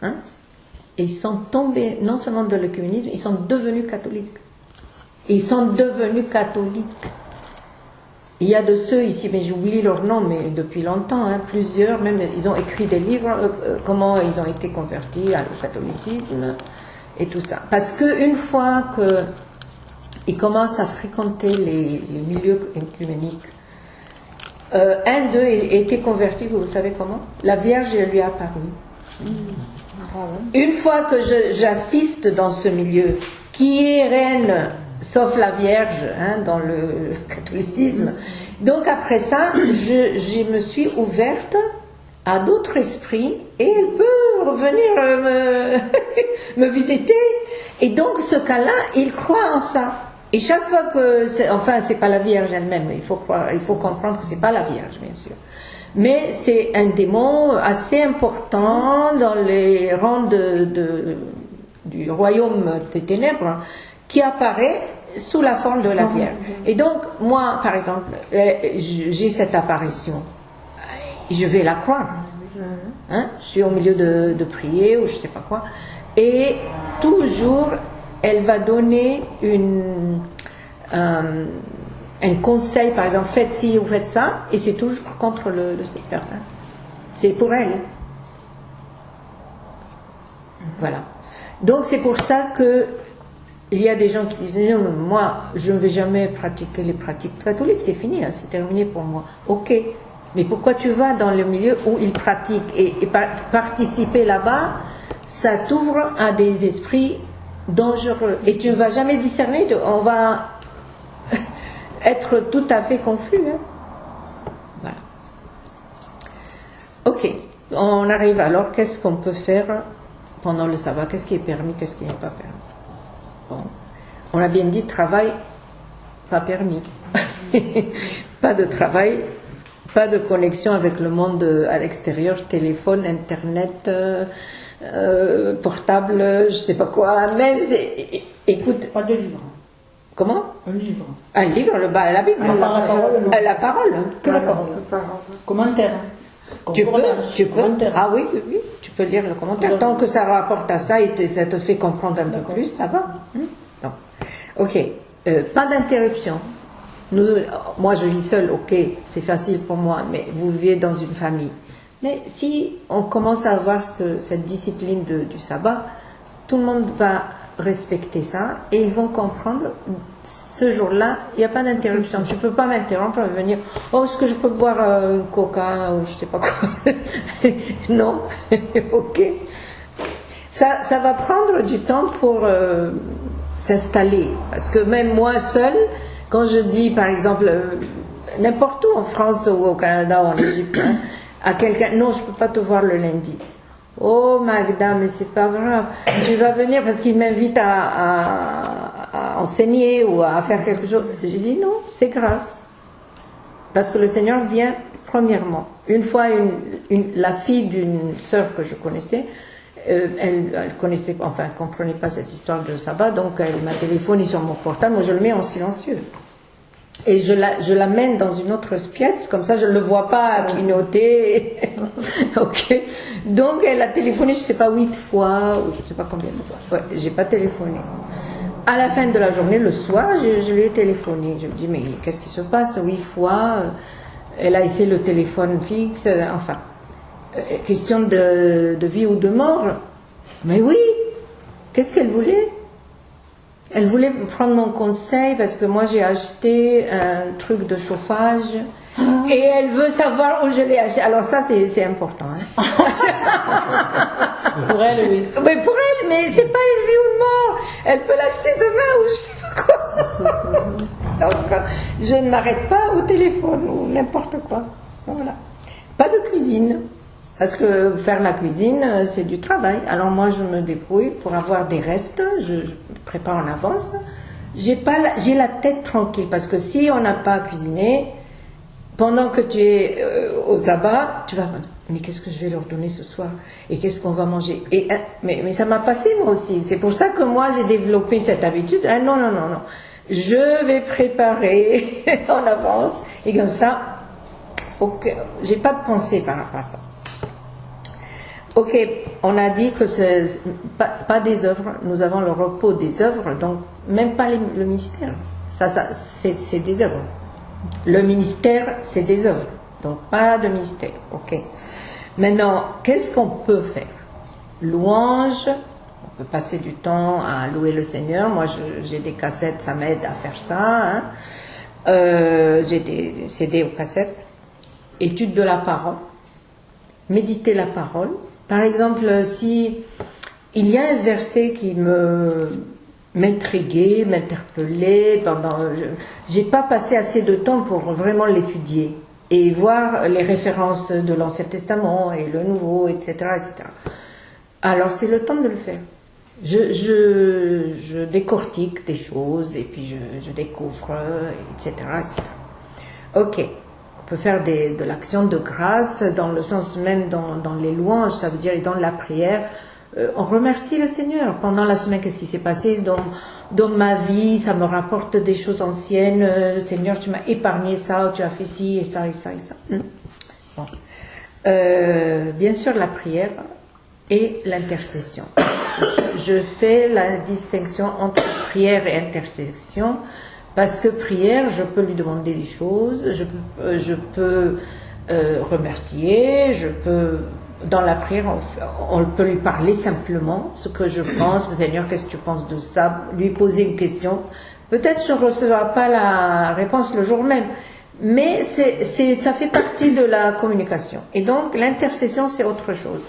S1: Hein? Et ils sont tombés non seulement dans le communisme, ils sont devenus catholiques. Ils sont devenus catholiques. Il y a de ceux ici, mais j'oublie leur nom, mais depuis longtemps, plusieurs, même ils ont écrit des livres, comment ils ont été convertis au catholicisme. Et tout ça. Parce qu'une fois qu'ils commencent à fréquenter les milieux œcuméniques, un d'eux était converti, vous savez comment? La Vierge lui est apparue. Une fois que j'assiste dans ce milieu, qui est reine, sauf la Vierge, dans le catholicisme, donc après ça, je me suis ouverte à d'autres esprits et elle peut revenir me visiter. Et donc ce cas-là, il croit en ça. Et chaque fois que, c'est pas la Vierge elle-même, il faut comprendre que c'est pas la Vierge, bien sûr. Mais c'est un démon assez important dans les rangs du royaume des ténèbres qui apparaît sous la forme de la Vierge. Et donc, moi, par exemple, j'ai cette apparition. Je vais la croire. Je suis au milieu de prier ou je sais pas quoi. Et toujours, elle va donner un conseil, par exemple, faites ci ou faites ça, et c'est toujours contre le Seigneur. C'est pour elle. Voilà. Donc c'est pour ça que il y a des gens qui disent non, moi je ne vais jamais pratiquer les pratiques catholiques, c'est fini, c'est terminé pour moi. Ok. Mais pourquoi tu vas dans le milieu où ils pratiquent et participer là-bas, ça t'ouvre à des esprits dangereux. Et tu ne vas jamais discerner, on va être tout à fait confus. Voilà. Ok, on arrive alors, qu'est-ce qu'on peut faire pendant le sabbat? Qu'est-ce qui est permis, qu'est-ce qui n'est pas permis? Bon. On a bien dit travail, pas permis. Pas de travail. Pas de connexion avec le monde à l'extérieur, téléphone, internet, portable, je sais pas quoi. Même, écoute,
S2: pas de livre.
S1: Comment?
S2: Un livre.
S1: Un livre, la Bible. La parole.
S2: Que la parole. Commentaire.
S1: Tu peux. Ah oui, tu peux lire le commentaire. Tant que ça rapporte à ça et ça te fait comprendre un peu plus, ça va. Non. Ok. Pas d'interruption. Moi, je vis seule, ok, c'est facile pour moi, mais vous vivez dans une famille. Mais si on commence à avoir cette discipline du sabbat, tout le monde va respecter ça et ils vont comprendre ce jour-là, il n'y a pas d'interruption. Tu ne peux pas m'interrompre et venir, oh, est-ce que je peux boire un coca ou je ne sais pas quoi. Non, ok. Ça va prendre du temps pour s'installer. Parce que même moi seule, quand je dis par exemple, n'importe où en France ou au Canada ou en Égypte, à quelqu'un, non, je ne peux pas te voir le lundi. Oh Magda, mais c'est pas grave, tu vas venir parce qu'il m'invite à enseigner ou à faire quelque chose. Je dis non, c'est grave. Parce que le Seigneur vient premièrement. Une fois, la fille d'une sœur que je connaissais, elle connaissait, enfin, elle comprenait pas cette histoire de sabbat, donc elle m'a téléphoné sur mon portable, moi je le mets en silencieux. Et je l'amène dans une autre pièce, comme ça je ne le vois pas clignoter. Ok. Donc elle a téléphoné, je ne sais pas, 8 fois, ou je ne sais pas combien de fois. Ouais, j'ai pas téléphoné. À la fin de la journée, le soir, je lui ai téléphoné. Je me dis, mais qu'est-ce qui se passe 8 fois? Elle a essayé le téléphone fixe, enfin. Question de vie ou de mort. Mais oui, qu'est-ce qu'elle voulait? Elle voulait prendre mon conseil parce que moi j'ai acheté un truc de chauffage et elle veut savoir où je l'ai acheté. Alors ça c'est important. Hein.
S2: Pour elle, oui.
S1: Mais pour elle, mais c'est pas une vie ou une mort. Elle peut l'acheter demain ou je sais pas quoi. Donc je ne m'arrête pas au téléphone ou n'importe quoi. Voilà. Pas de cuisine. Parce que faire la cuisine, c'est du travail. Alors moi, je me débrouille pour avoir des restes. Je prépare en avance. J'ai la tête tranquille. Parce que si on n'a pas cuisiné, pendant que tu es au sabbat, tu vas... Mais qu'est-ce que je vais leur donner ce soir? Et qu'est-ce qu'on va manger? Mais ça m'a passé moi aussi. C'est pour ça que moi, j'ai développé cette habitude. Ah non. Je vais préparer en avance. Et comme ça, j'ai pas de pensée par rapport à ça. Ok, on a dit que c'est pas des œuvres, nous avons le repos des œuvres, donc même pas le ministère. Ça c'est des œuvres. Le ministère, c'est des œuvres, donc pas de ministère. Ok. Maintenant, qu'est-ce qu'on peut faire? Louange, on peut passer du temps à louer le Seigneur. Moi, j'ai des cassettes, ça m'aide à faire ça. Hein. J'ai des CD aux cassettes. Étude de la parole, méditer la parole. Par exemple, si il y a un verset qui m'intriguait, m'interpellait, j'ai pas passé assez de temps pour vraiment l'étudier et voir les références de l'Ancien Testament et le Nouveau, etc., etc. Alors c'est le temps de le faire. Je décortique des choses et puis je découvre, etc., etc. Ok. On peut faire de l'action de grâce dans le sens même dans les louanges, ça veut dire dans la prière. On remercie le Seigneur. Pendant la semaine, qu'est-ce qui s'est passé dans ma vie? Ça me rapporte des choses anciennes. Seigneur, tu m'as épargné ça, tu as fait ci et ça et ça et ça. Bon. Bien sûr, la prière et l'intercession. Je fais la distinction entre prière et intercession. Parce que prière, je peux lui demander des choses, je peux remercier, dans la prière, on peut lui parler simplement, ce que je pense, Seigneur, qu'est-ce que tu penses de ça? Lui poser une question. Peut-être je ne recevrai pas la réponse le jour même, mais ça fait partie de la communication. Et donc, l'intercession, c'est autre chose.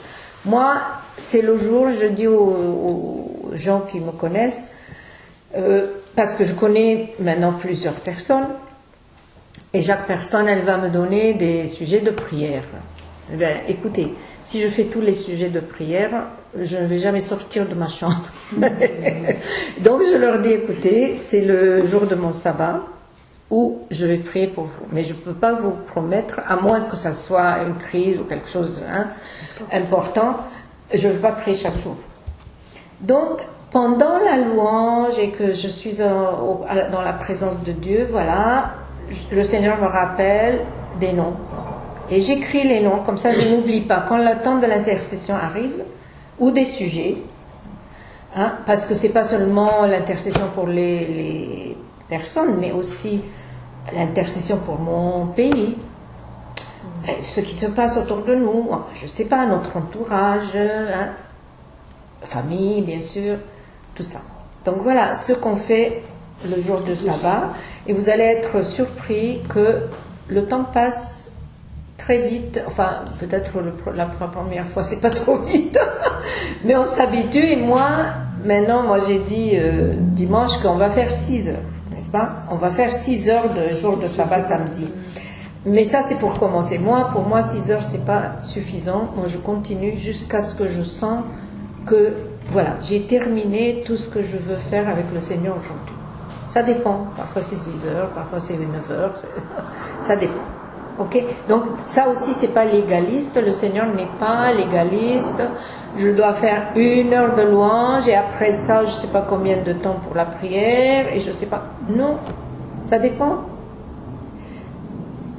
S1: Moi, c'est le jour, je dis aux gens qui me connaissent, parce que je connais maintenant plusieurs personnes, et chaque personne, elle va me donner des sujets de prière. Eh bien, écoutez, si je fais tous les sujets de prière, je ne vais jamais sortir de ma chambre. Donc je leur dis, écoutez, c'est le jour de mon sabbat, où je vais prier pour vous. Mais je ne peux pas vous promettre, à moins que ça soit une crise ou quelque chose important, je ne vais pas prier chaque jour. Donc, pendant la louange et que je suis dans la présence de Dieu, voilà, le Seigneur me rappelle des noms. Et j'écris les noms, comme ça je n'oublie pas. Quand le temps de l'intercession arrive, ou des sujets, hein, parce que c'est pas seulement l'intercession pour les personnes, mais aussi l'intercession pour mon pays, ce qui se passe autour de nous, je sais pas, notre entourage, hein, famille bien sûr, tout ça. Donc voilà ce qu'on fait le jour de sabbat, et vous allez être surpris que le temps passe très vite. Enfin, peut-être la première fois c'est pas trop vite, mais on s'habitue. Et maintenant j'ai dit dimanche qu'on va faire 6 heures, n'est-ce pas? On va faire 6 heures de jour de sabbat samedi. Mais ça c'est pour commencer. Pour moi 6 heures c'est pas suffisant. Moi je continue jusqu'à ce que je sens que voilà, j'ai terminé tout ce que je veux faire avec le Seigneur aujourd'hui. Ça dépend. Parfois c'est 6 heures, parfois c'est 9 heures. Ça dépend. Ok? Donc ça aussi c'est pas légaliste. Le Seigneur n'est pas légaliste. Je dois faire 1 heure de louange et après ça je sais pas combien de temps pour la prière et je sais pas. Non, ça dépend.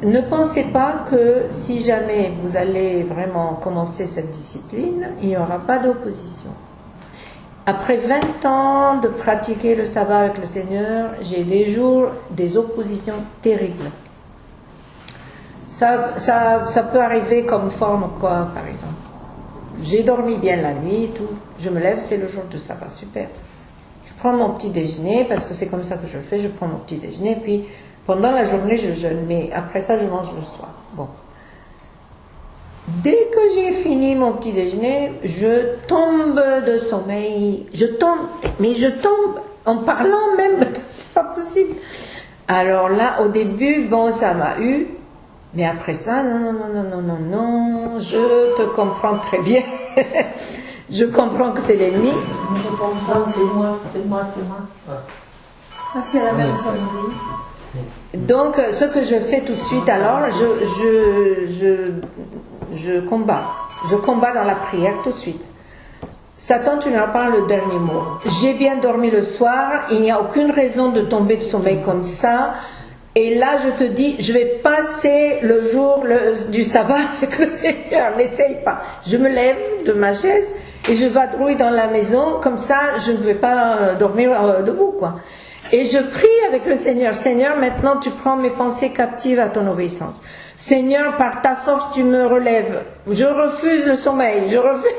S1: Ne pensez pas que si jamais vous allez vraiment commencer cette discipline, il n'y aura pas d'opposition. Après 20 ans de pratiquer le sabbat avec le Seigneur, j'ai des jours, des oppositions terribles. Ça peut arriver comme forme quoi, par exemple. J'ai dormi bien la nuit, tout. Je me lève, c'est le jour de sabbat, super. Je prends mon petit déjeuner, parce que c'est comme ça que je fais, je prends mon petit déjeuner, puis pendant la journée, je jeûne, mais après ça, je mange le soir. Bon. Dès que j'ai fini mon petit déjeuner, je tombe de sommeil. Je tombe en parlant même, c'est pas possible. Alors là, au début, bon, ça m'a eu, mais après ça, non, je te comprends très bien. Je comprends que c'est l'ennemi.
S2: Je comprends, c'est moi.
S3: Ah, c'est la même sonnerie.
S1: Donc, ce que je fais tout de suite, alors, je combats. Je combats dans la prière tout de suite. Satan, tu n'as pas le dernier mot. J'ai bien dormi le soir, il n'y a aucune raison de tomber de sommeil comme ça. Et là, je te dis, je vais passer le jour du sabbat avec le Seigneur. N'essaye pas. Je me lève de ma chaise et je vadrouille dans la maison. Comme ça, je ne vais pas dormir debout, quoi. Et je prie avec le Seigneur. Seigneur, maintenant tu prends mes pensées captives à ton obéissance. Seigneur, par ta force, tu me relèves. Je refuse le sommeil. Je refuse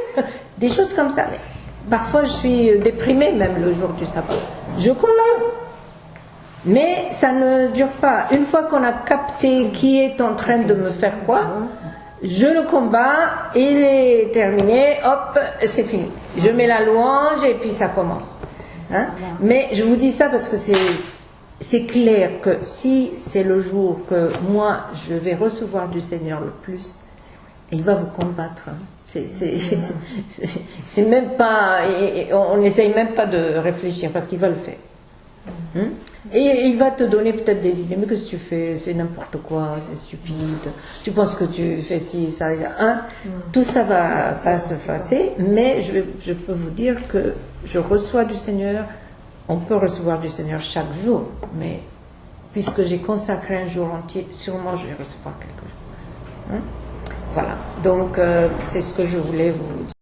S1: des choses comme ça. Parfois, je suis déprimée même le jour du sabbat. Je combats. Mais ça ne dure pas. Une fois qu'on a capté qui est en train de me faire quoi, je le combats, il est terminé, hop, c'est fini. Je mets la louange et puis ça commence. Hein? Mais je vous dis ça parce que c'est clair que si c'est le jour que moi je vais recevoir du Seigneur le plus, il va vous combattre. Hein. C'est même pas, on n'essaye même pas de réfléchir parce qu'il va le faire. Hein? Et il va te donner peut-être des idées. Mais qu'est-ce que tu fais? C'est n'importe quoi, c'est stupide. Tu penses que tu fais ci, ça, hein? Tout ça va se passer. Mais je peux vous dire que je reçois du Seigneur. On peut recevoir du Seigneur chaque jour. Mais puisque j'ai consacré un jour entier, sûrement je vais recevoir quelque chose. Hein? Voilà. Donc c'est ce que je voulais vous dire.